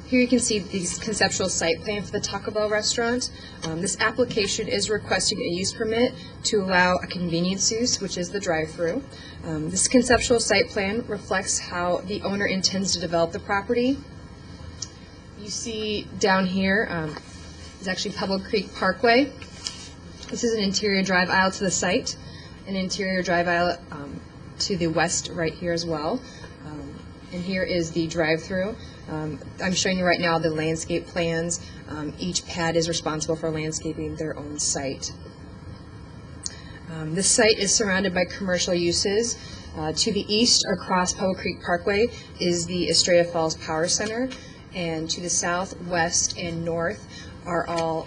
Here you can see the conceptual site plan for the Taco Bell restaurant. This application is requesting a use permit to allow a convenience use, which is the drive-through. This conceptual site plan reflects how the owner intends to develop the property. You see down here is actually Pebble Creek Parkway. This is an interior drive aisle to the site, an interior drive aisle to the west right here as well. And here is the drive-through. I'm showing you right now the landscape plans. Each pad is responsible for landscaping their own site. This site is surrounded by commercial uses. To the east, across Pebble Creek Parkway, is the Estrella Falls Power Center, and to the south, west, and north are all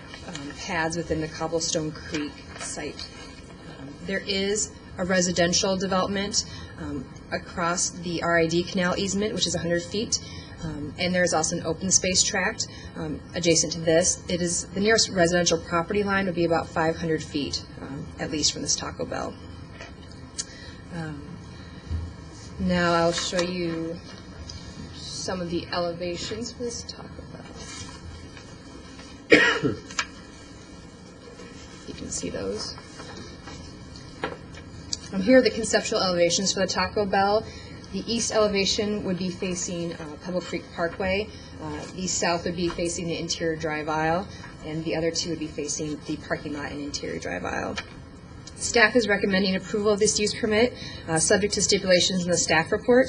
pads within the Cobblestone Creek site. There is a residential development across the RID canal easement, which is 100 feet. And there is also an open space tract adjacent to this. It is the nearest residential property line would be about 500 feet, at least from this Taco Bell. Now I'll show you some of the elevations for this Taco Bell. You can see those. Here are the conceptual elevations for the Taco Bell. The east elevation would be facing Pebble Creek Parkway. East-south would be facing the interior drive aisle, and the other two would be facing the parking lot and interior drive aisle. Staff is recommending approval of this use permit, subject to stipulations in the staff report,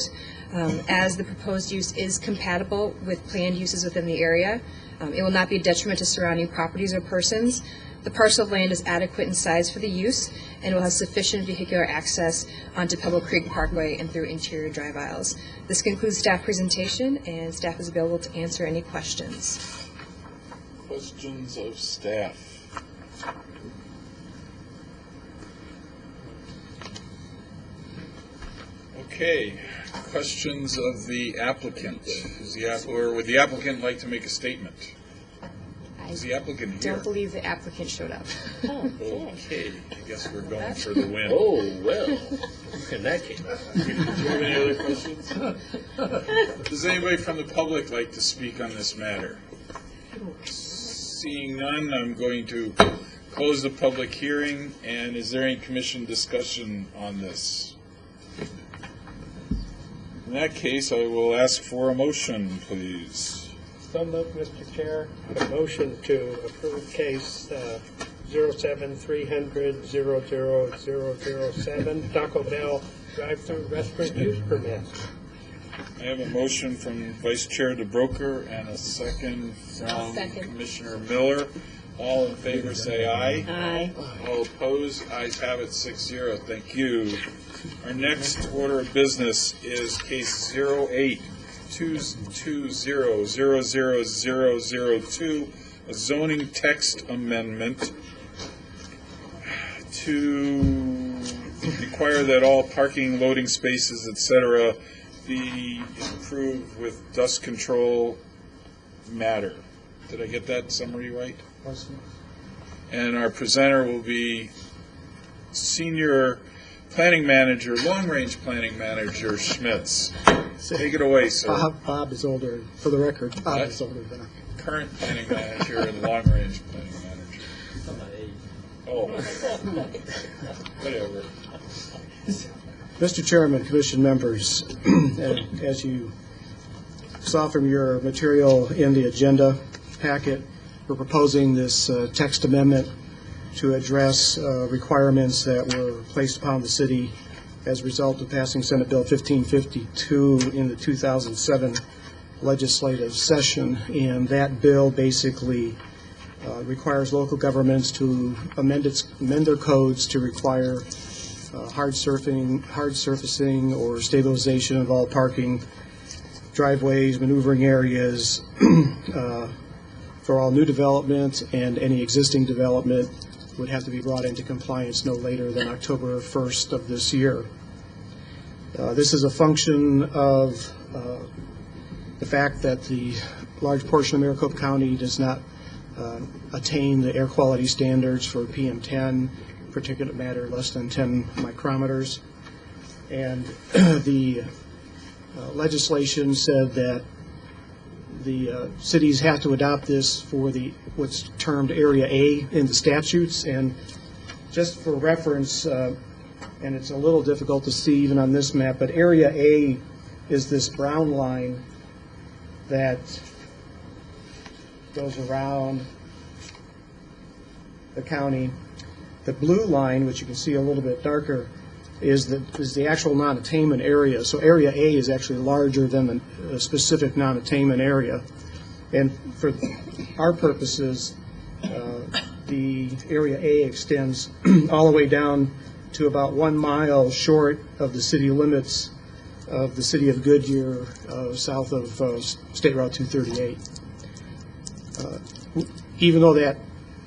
as the proposed use is compatible with planned uses within the area. It will not be a detriment to surrounding properties or persons. The parcel of land is adequate in size for the use, and will have sufficient vehicular access onto Pebble Creek Parkway and through interior drive aisles. This concludes staff presentation, and staff is available to answer any questions. Questions of staff? Okay, questions of the applicant. Or would the applicant like to make a statement? Is the applicant here? Don't believe the applicant showed up. Okay, I guess we're going for the win. Oh, well, in that case. Do you have any other questions? Does anybody from the public like to speak on this matter? Seeing none, I'm going to close the public hearing, and is there any commission discussion on this? In that case, I will ask for a motion, please. So moved, Mr. Chair. A motion to approve case 073000007, Taco Bell drive-through restaurant use permit. I have a motion from Vice Chair DeBroker and a second from Commissioner Miller. All in favor say aye. Aye. All opposed, ayes have it 6-0. Thank you. Our next order of business is case 08-220-00002, a zoning text amendment to require that all parking, loading spaces, etc., be improved with dust control matter. Did I get that summary right? And our presenter will be Senior Planning Manager, Long-Range Planning Manager Schmitz. Take it away, sir. Bob is older, for the record. Bob is older than I. Current Planning Manager and Long-Range Planning Manager. Oh, whatever. Mr. Chairman, Commission members, as you saw from your material in the agenda packet, we're proposing this text amendment to address requirements that were placed upon the city as a result of passing Senate Bill 1552 in the 2007 legislative session. And that bill basically requires local governments to amend their codes to require hard surfacing or stabilization of all parking, driveways, maneuvering areas for all new development, and any existing development would have to be brought into compliance no later than October 1st of this year. This is a function of the fact that the large portion of Maricopa County does not attain the air quality standards for PM10, particulate matter less than 10 micrometers. And the legislation said that the cities have to adopt this for what's termed Area A in the statutes. And just for reference, and it's a little difficult to see even on this map, but Area A is this brown line that goes around the county. The blue line, which you can see a little bit darker, is the actual non-attainment area. So Area A is actually larger than the specific non-attainment area. And for our purposes, the Area A extends all the way down to about 1 mile short of the city limits of the city of Goodyear, south of State Route 238. Even though that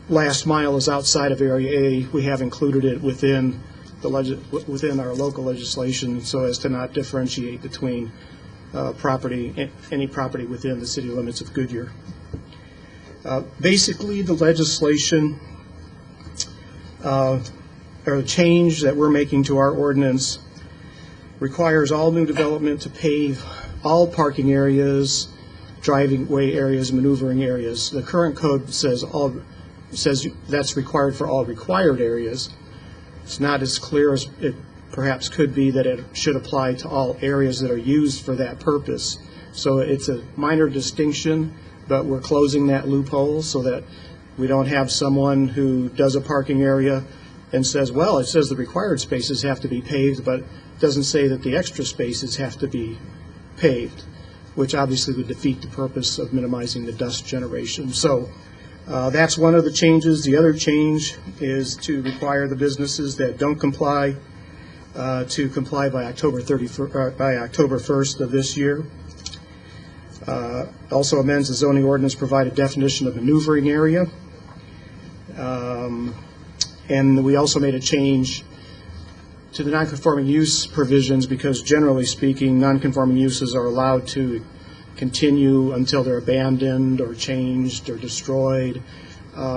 last mile is outside of Area A, we have included it within within our local legislation so as to not differentiate between any property within the city limits of Goodyear. Basically, the legislation or the change that we're making to our ordinance requires all new development to pave all parking areas, driving way areas, maneuvering areas. The current code says that's required for all required areas. It's not as clear as it perhaps could be that it should apply to all areas that are used for that purpose. So it's a minor distinction, but we're closing that loophole so that we don't have someone who does a parking area and says, well, it says the required spaces have to be paved, but it doesn't say that the extra spaces have to be paved, which obviously would defeat the purpose of minimizing the dust generation. So that's one of the changes. The other change is to require the businesses that don't comply to comply by October 1st of this year. Also amends the zoning ordinance, provide a definition of maneuvering area. And we also made a change to the nonconforming use provisions because generally speaking, nonconforming uses are allowed to continue until they're abandoned or changed or destroyed.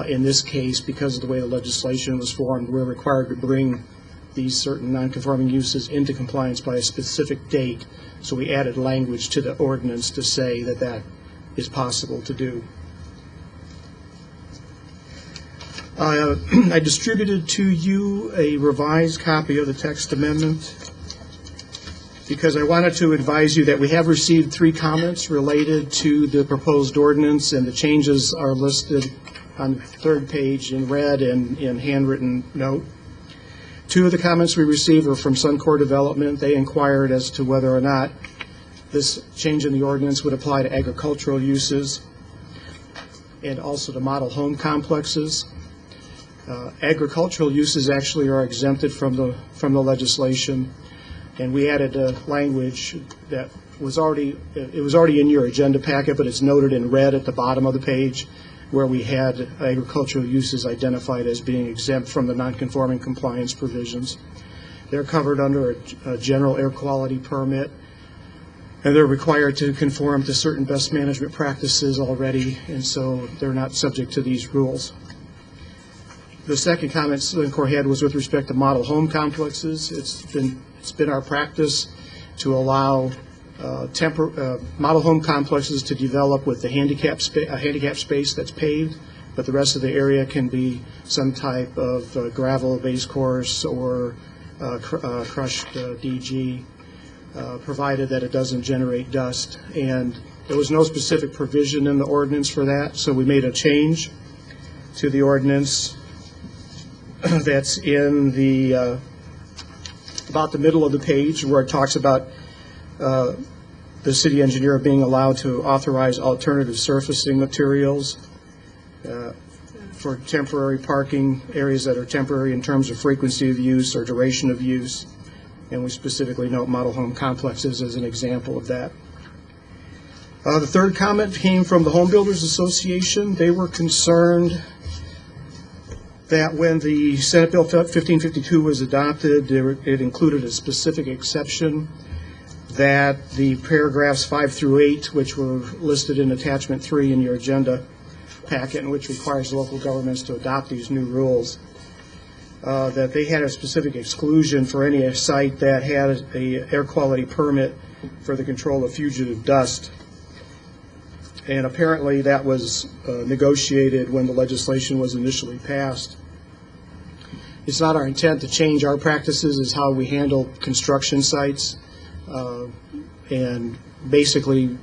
In this case, because of the way the legislation was formed, we're required to bring these certain nonconforming uses into compliance by a specific date. So we added language to the ordinance to say that that is possible to do. I distributed to you a revised copy of the text amendment because I wanted to advise you that we have received 3 comments related to the proposed ordinance, and the changes are listed on the 3rd page in red and in handwritten note. 2 of the comments we received were from Suncor Development. They inquired as to whether or not this change in the ordinance would apply to agricultural uses and also to model home complexes. Agricultural uses actually are exempted from the legislation, and we added a language that was already in your agenda packet, but it's noted in red at the bottom of the page, where we had agricultural uses identified as being exempt from the nonconforming compliance provisions. They're covered under a general air quality permit, and they're required to conform to certain best management practices already, and so they're not subject to these rules. The second comment Suncor had was with respect to model home complexes. It's been our practice to allow model home complexes to develop with a handicap space that's paved, but the rest of the area can be some type of gravel base course or crushed DG, provided that it doesn't generate dust. And there was no specific provision in the ordinance for that, so we made a change to the ordinance that's in the about the middle of the page, where it talks about the city engineer being allowed to authorize alternative surfacing materials for temporary parking areas that are temporary in terms of frequency of use or duration of use. And we specifically note model home complexes as an example of that. The third comment came from the Home Builders Association. They were concerned that when the Senate Bill 1552 was adopted, it included a specific exception that the paragraphs 5 through 8, which were listed in attachment 3 in your agenda packet, and which requires local governments to adopt these new rules, that they had a specific exclusion for any site that had an air quality permit for the control of fugitive dust. And apparently that was negotiated when the legislation was initially passed. It's not our intent to change our practices as how we handle construction sites. And basically,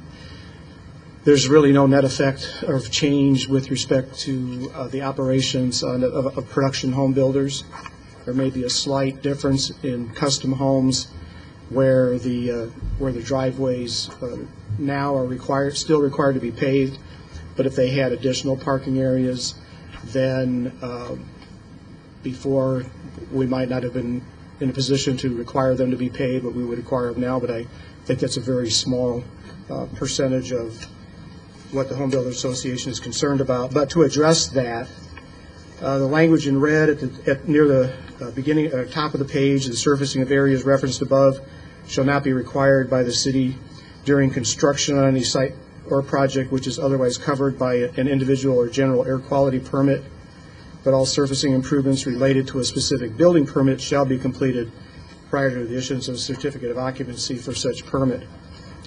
there's really no net effect of change with respect to the operations of production home builders. There may be a slight difference in custom homes where the driveways now are still required to be paved, but if they had additional parking areas, then before we might not have been in a position to require them to be paved, but we would require them now. But I think that's a very small percentage of what the Home Builders Association is concerned about. But to address that, the language in red near the top of the page, the surfacing of areas referenced above shall not be required by the city during construction on any site or project which is otherwise covered by an individual or general air quality permit, but all surfacing improvements related to a specific building permit shall be completed prior to the issuance of a certificate of occupancy for such permit.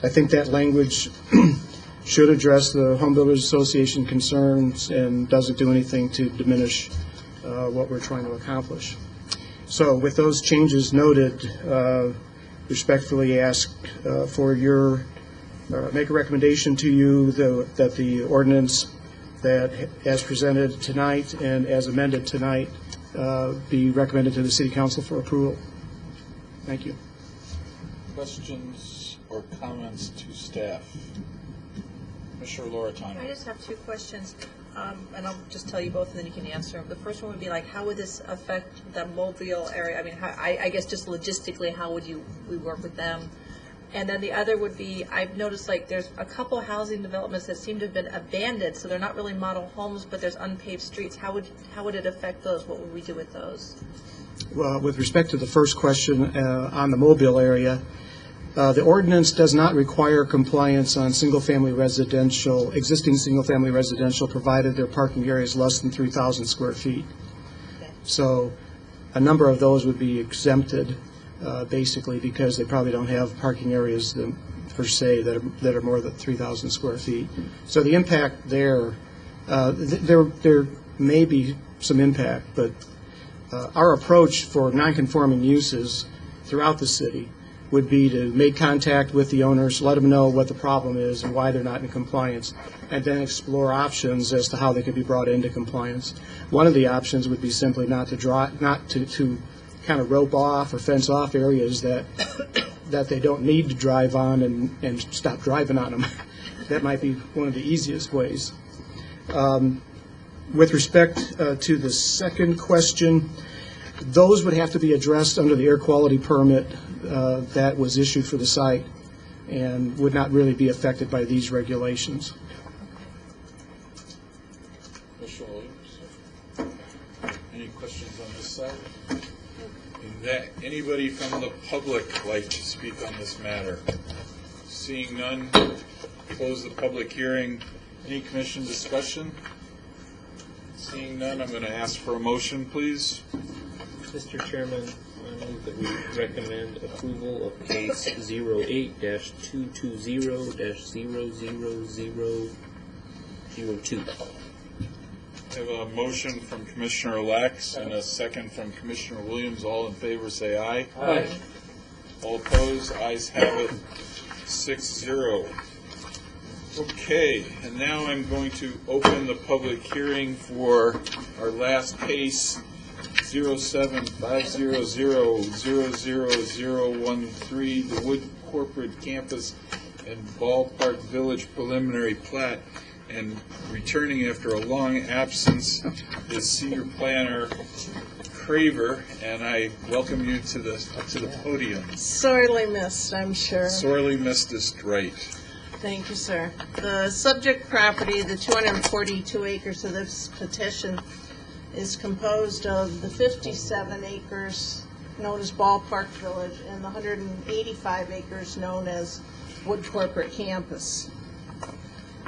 I think that language should address the Home Builders Association concerns and doesn't do anything to diminish what we're trying to accomplish. So with those changes noted, respectfully ask for your, make a recommendation to you that the ordinance that as presented tonight and as amended tonight be recommended to the City Council for approval. Thank you. Questions or comments to staff? Commissioner Loretano. I just have two questions, and I'll just tell you both, and then you can answer them. The first one would be like, how would this affect the Mobile area? I mean, I guess just logistically, how would we work with them? And then the other would be, I've noticed like there's a couple housing developments that seem to have been abandoned, so they're not really model homes, but there's unpaved streets. How would it affect those? What would we do with those? Well, with respect to the first question on the Mobile area, the ordinance does not require compliance on single-family residential, existing single-family residential, provided their parking area is less than 3,000 square feet. Okay. So a number of those would be exempted, basically, because they probably don't have parking areas per se that are more than 3,000 square feet. So the impact there, there may be some impact, but our approach for nonconforming uses throughout the city would be to make contact with the owners, let them know what the problem is and why they're not in compliance, and then explore options as to how they could be brought into compliance. One of the options would be simply not to kind of rope off or fence off areas that they don't need to drive on and stop driving on them. That might be one of the easiest ways. With respect to the second question, those would have to be addressed under the air quality permit that was issued for the site and would not really be affected by these regulations. Commissioner Williams, any questions on this side? Anybody from the public like to speak on this matter? Seeing none, close the public hearing. Any commission discussion? Seeing none, I'm going to ask for a motion, please. Mr. Chairman, I move that we recommend approval of case 08-220-00002. I have a motion from Commissioner Lax and a second from Commissioner Williams. All in favor say aye. Aye. All opposed, ayes have it, 6-0. Okay, and now I'm going to open the public hearing for our last case, 075000013, the Wood Corporate Campus and Ballpark Village preliminary plat. And returning after a long absence is Senior Planner Craver, and I welcome you to the podium. Sorely missed, I'm sure. Sorely missed is right. Thank you, sir. The subject property, the 242 acres of this petition, is composed of the 57 acres known as Ballpark Village and the 185 acres known as Wood Corporate Campus.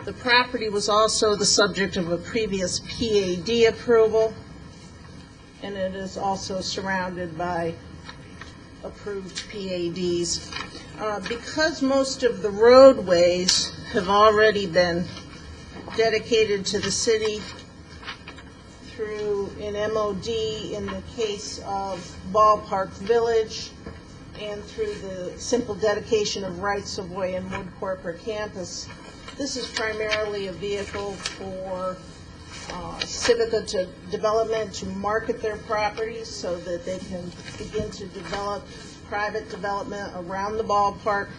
The property was also the subject of a previous PAD approval, and it is also surrounded by approved PADs. Because most of the roadways have already been dedicated to the city through an MOD in the case of Ballpark Village and through the simple dedication of rights-of-way in Wood Corporate Campus, this is primarily a vehicle for Civica to development to market their properties so that they can begin to develop private development around the ballpark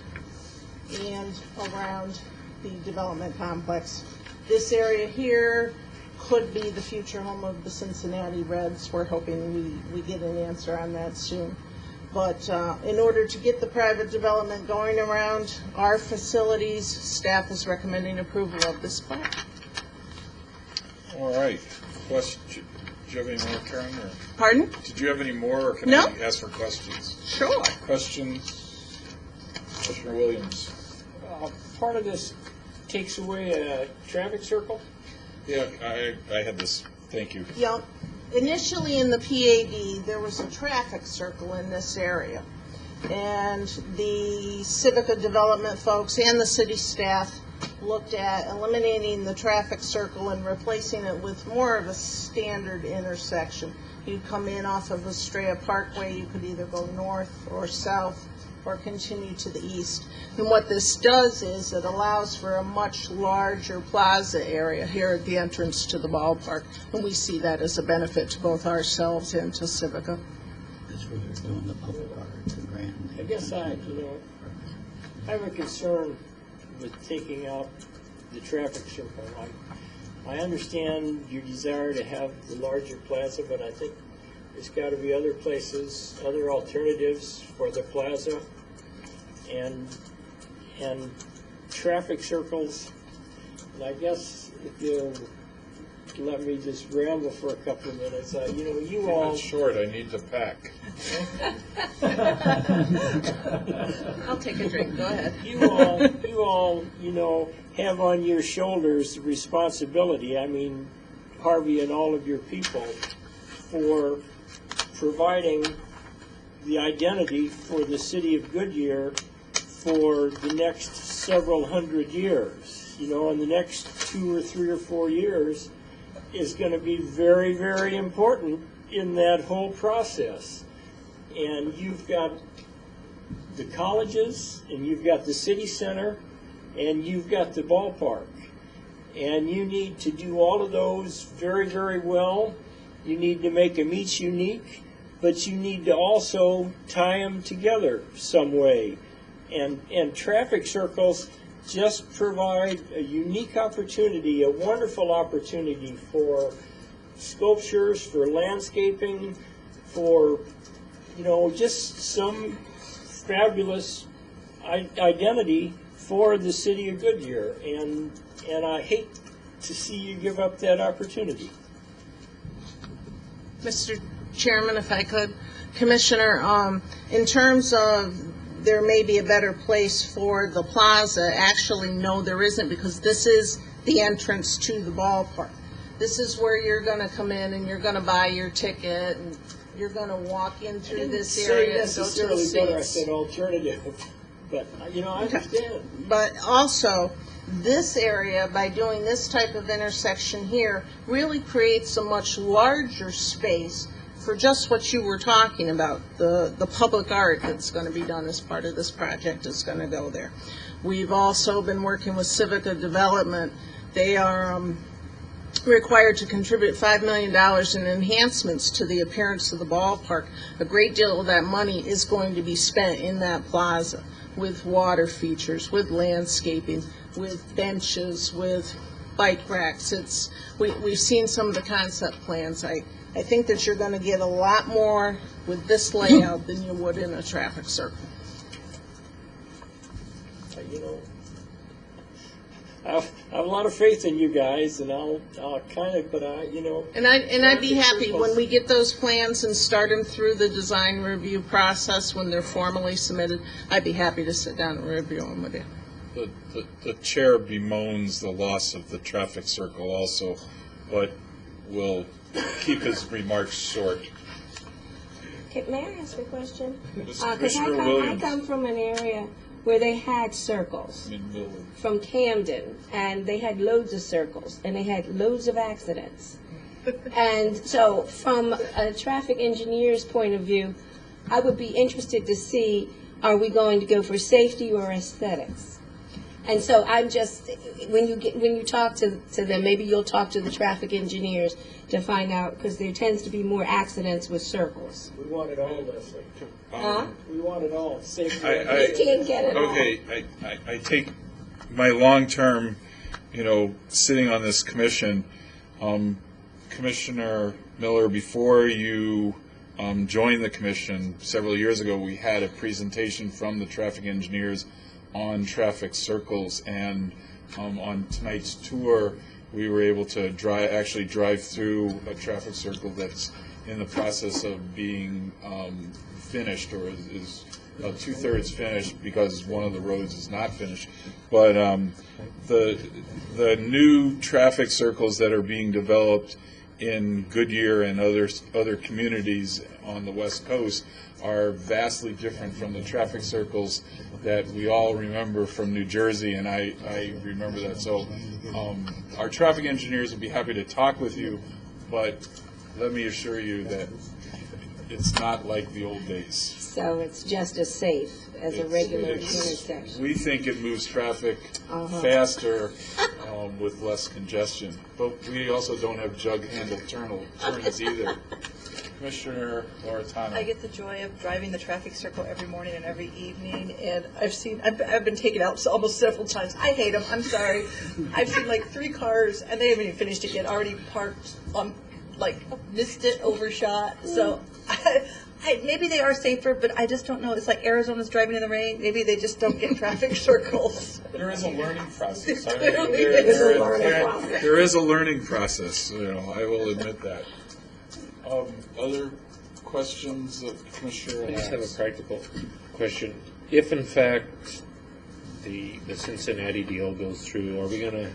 and around the development complex. This area here could be the future home of the Cincinnati Reds. We're hoping we get an answer on that soon. But in order to get the private development going around our facilities, staff is recommending approval of this plat. All right. Question. you have any more, Karen? Or Pardon? did you have any more, or can No. I ask for questions? Sure. Questions? Commissioner Williams? Part of this takes away a traffic circle? Yeah, I had this. Thank you. Yeah. Initially in the PAD, there was a traffic circle in this area. And the Civica development folks and the city staff looked at eliminating the traffic circle and replacing it with more of a standard intersection. You come in off of Estrella Parkway, you could either go north or south or continue to the east. And what this does is it allows for a much larger plaza area here at the entrance to the ballpark. And we see that as a benefit to both ourselves and to Civica. That's where they're doing the public art and grand. I guess I have a concern with taking out the traffic circle. I understand your desire to have the larger plaza, but I think there's got to be other places, other alternatives for the plaza, and traffic circles. And I guess if you'll let me just ramble for a couple of minutes, you all. It's short. I need to pack. I'll take a drink. Go ahead. You all, have on your shoulders the responsibility, Harvey and all of your people, for providing the identity for the city of Goodyear for the next several hundred years. And the next 2 or 3 or 4 years is going to be very, very important in that whole process. And you've got the colleges, and you've got the city center, and you've got the ballpark. And you need to do all of those very, very well. You need to make them each unique, but you need to also tie them together some way. And traffic circles just provide a unique opportunity, a wonderful opportunity for sculptures, for landscaping, for, just some fabulous identity for the city of Goodyear. And I hate to see you give up that opportunity. Mr. Chairman, if I could, Commissioner, in terms of there may be a better place for the plaza, actually, no, there isn't, because this is the entrance to the ballpark. This is where you're going to come in and you're going to buy your ticket and you're going to walk in through this area and go to the seats. I said alternative, but, I understand. But also, this area, by doing this type of intersection here, really creates a much larger space for just what you were talking about. The public art that's going to be done as part of this project is going to go there. We've also been working with Civica Development. They are required to contribute $5 million in enhancements to the appearance of the ballpark. A great deal of that money is going to be spent in that plaza with water features, with landscaping, with benches, with bike racks. We've seen some of the concept plans. I think that you're going to get a lot more with this layout than you would in a traffic circle. I have a lot of faith in you guys, and I'll kind of, And I'd be happy when we get those plans and start them through the design review process when they're formally submitted. I'd be happy to sit down and review them with you. The chair bemoans the loss of the traffic circle also, but will keep his remarks short. May I ask a question? Because Commissioner I Williams. come from an area where they had circles from Camden, and they had loads of circles, and they had loads of accidents. And so from a traffic engineer's point of view, I would be interested to see, are we going to go for safety or aesthetics? And so I'm just, when you talk to them, maybe you'll talk to the traffic engineers to find out, because there tends to be more accidents with circles. we want it all, Leslie. Huh? We want it all. Safety. You can't get it all. Okay, I take my long-term, sitting on this commission, Commissioner Miller, before you joined the commission several years ago, we had a presentation from the traffic engineers on traffic circles, and on tonight's tour, we were able to actually drive through a traffic circle that's in the process of being finished, or is about 2/3 finished because one of the roads is not finished. But the new traffic circles that are being developed in Goodyear and other communities on the West Coast are vastly different from the traffic circles that we all remember from New Jersey, and I remember that. So our traffic engineers would be happy to talk with you, but let me assure you that it's not like the old days. So it's just as safe as a regular intersection. We think it moves traffic faster with less congestion, but we also don't have jug-handled turns either. Commissioner Loretano. I get the joy of driving the traffic circle every morning and every evening, and I've been taken out almost several times. I hate them. I'm sorry. I've seen like 3 cars, and they haven't even finished it yet. Already parked on, like, missed it, overshot. So maybe they are safer, but I just don't know. It's like Arizona's driving in the rain. Maybe they just don't get traffic circles. There is a learning process. There is a learning process. You know, I will admit that. Other questions of Commissioner? I just have a practical question. If in fact the Cincinnati deal goes through, are we gonna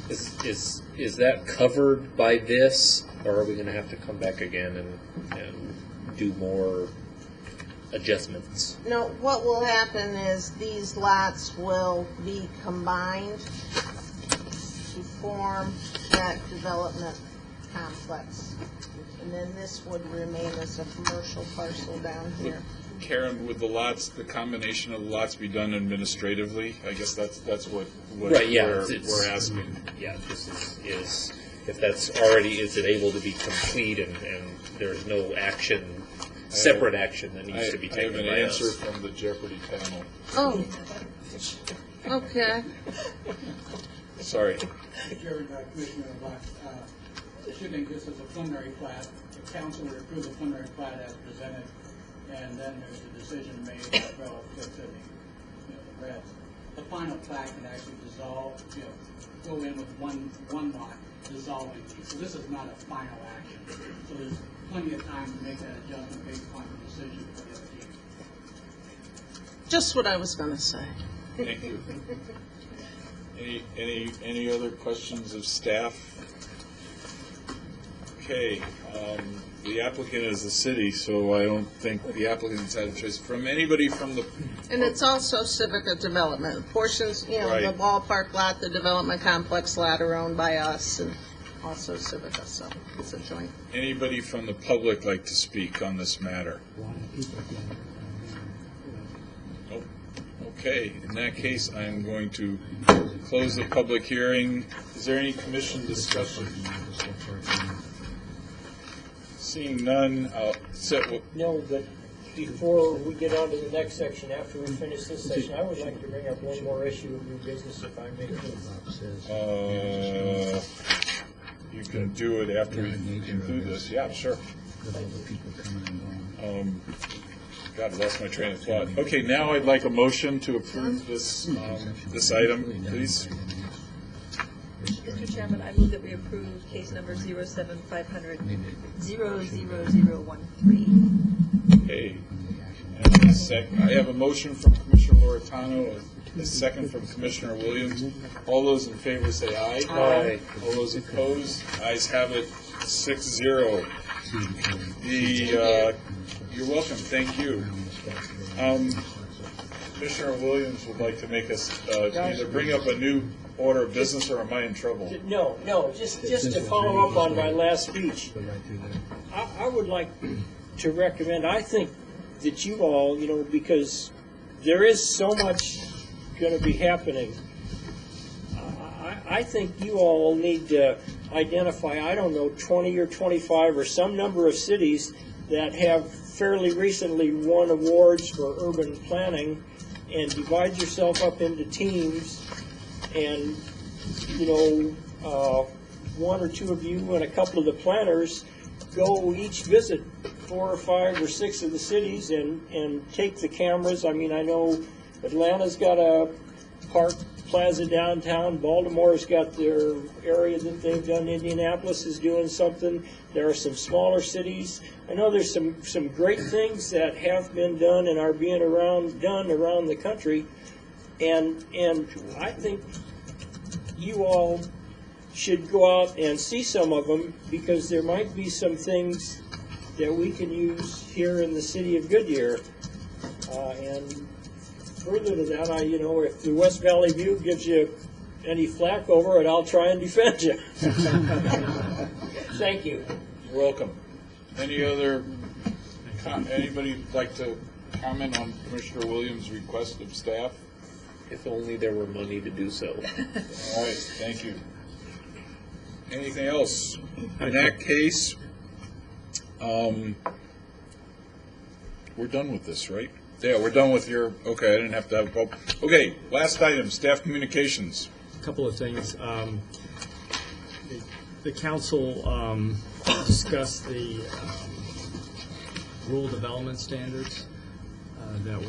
is that covered by this, or are we gonna have to come back again and do more adjustments? No, what will happen is these lots will be combined to form that development complex. And then this would remain as a commercial parcel down here. Karen, would the combination of the lots be done administratively? I guess that's what right, yeah, we're asking. Yeah, this is if that's already, is it able to be complete and there's no action, separate action that needs to be taken by us? I have an answer from the Jeopardy panel. Oh, okay. Sorry. Commissioner Black, assuming this is a preliminary plat, the council would approve the preliminary plat as presented, and then there's a decision made relative to the rest. The final plat can actually dissolve, go in with one lot, dissolving these. So this is not a final action. So there's plenty of time to make that adjustment based upon the decision for the other team. Just what I was going to say. Thank you. Any other questions of staff? Okay, the applicant is the city, so I don't think the applicant's had a choice. From anybody from the... And it's also Civica Development. Portions, Right. the ballpark lot, the development complex lot are owned by us, and also Civica, so it's a joint. Anybody from the public like to speak on this matter? Nope. Okay, in that case, I am going to close the public hearing. Is there any commission discussion? Seeing none, I'll set what... No, but before we get on to the next section, after we finish this section, I would like to bring up one more issue of new business, if I may. You can do it after we conclude this. Yeah, sure. God, I lost my train of thought. Okay, now I'd like a motion to approve this this item, please. Mr. Chairman, I move that we approve case number 07500 00013. Okay. And I have a motion from Commissioner Loretano, a second from Commissioner Williams. All those in favor say aye. Aye. All those opposed, ayes have it, 6-0. You're welcome. Thank you. Commissioner Williams would like to make us either bring up a new order of business, or am I in trouble? No, just to follow up on my last speech, I would like to recommend, I think that you all, because there is so much going to be happening, I think you all need to identify, 20 or 25 or some number of cities that have fairly recently won awards for urban planning, and divide yourself up into teams, and one or two of you and a couple of the planners go each visit 4 or 5 or 6 of the cities and take the cameras. I mean, I know Atlanta's got a park plaza downtown. Baltimore's got their area that they've done. Indianapolis is doing something. There are some smaller cities. I know there's some great things that have been done and are being done around the country. And I think you all should go out and see some of them, because there might be some things that we can use here in the city of Goodyear. And further to that, if the West Valley View gives you any flack over it, I'll try and defend you. Thank you. You're welcome. Anybody like to comment on Commissioner Williams' request of staff? If only there were money to do so. All right, thank you. Anything else? In that case, we're done with this, right? Yeah, we're done with your, okay, I didn't have to have a vote. Okay, last item, staff communications. A couple of things. The council discussed the rural development standards that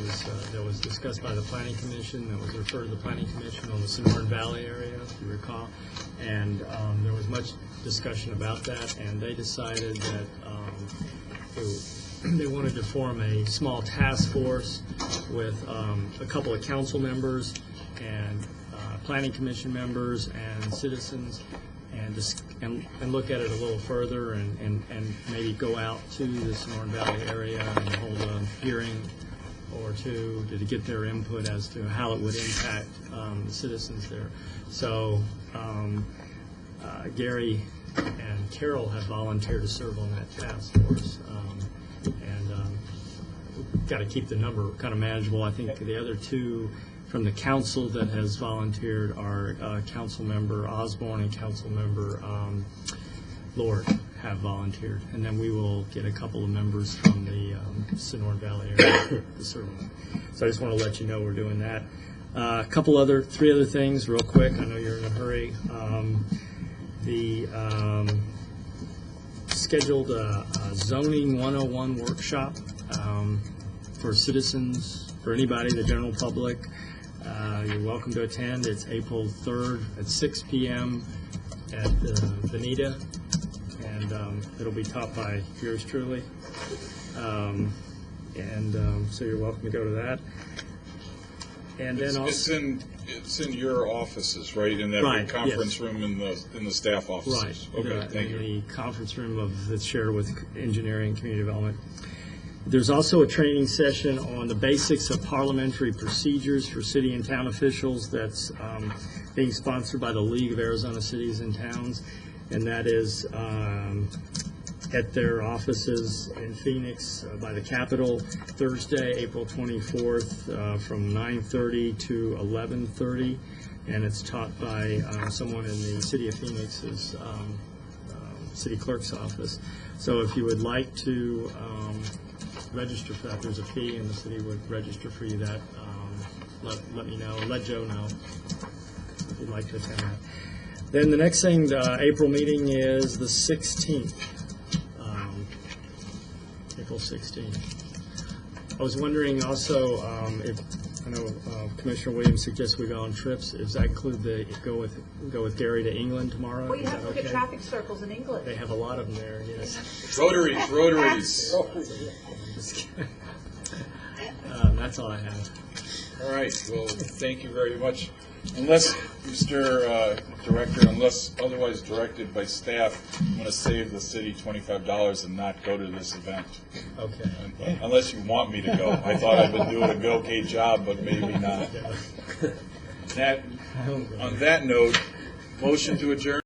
was discussed by the Planning Commission, that was referred to the Planning Commission on the Sonoran Valley area, if you recall. And there was much discussion about that, and they decided that they wanted to form a small task force with a couple of council members and Planning Commission members and citizens, and look at it a little further, and maybe go out to the Sonoran Valley area and hold a hearing or two to get their input as to how it would impact the citizens there. So Gary and Carol have volunteered to serve on that task force, and we've got to keep the number kind of manageable. I think the other two from the council that has volunteered are Council Member Osborne and Council Member Lord have volunteered, and then we will get a couple of members from the Sonoran Valley area to serve. So I just want to let you know we're doing that. Three other things real quick. I know you're in a hurry. The scheduled a zoning 101 workshop for citizens, for anybody, the general public. You're welcome to attend. It's April 3rd at 6 p.m. at Bonita, and it'll be taught by yours truly. So you're welcome to go to that. And then it's in your offices, right? In that big conference room in the staff offices. Right. Okay, thank you. The conference room that's shared with engineering and community development. There's also a training session on the basics of parliamentary procedures for city and town officials that's being sponsored by the League of Arizona Cities and Towns, and that is at their offices in Phoenix by the Capitol, Thursday, April 24th from 9:30 to 11:30, and it's taught by someone in the City of Phoenix's city clerk's office. So if you would like to register for that, there's a fee, and the city would register for you. That let me know, let Joe know if you'd like to attend that. Then the next thing, the April meeting is the 16th, April 16th. I was wondering also if, I know Commissioner Williams suggests we go on trips. Does that include go with Gary to England tomorrow? Well, you Is have that to look okay? at traffic circles in England. They have a lot of them there, yes. Rotaries. That's all I have. All right, well, thank you very much. Unless, Mr. Director, unless otherwise directed by staff, I'm going to save the city $25 and not go to this event. Okay. Unless you want me to go. I thought I've been doing a okay job, but maybe not. On that note, motion to adjourn.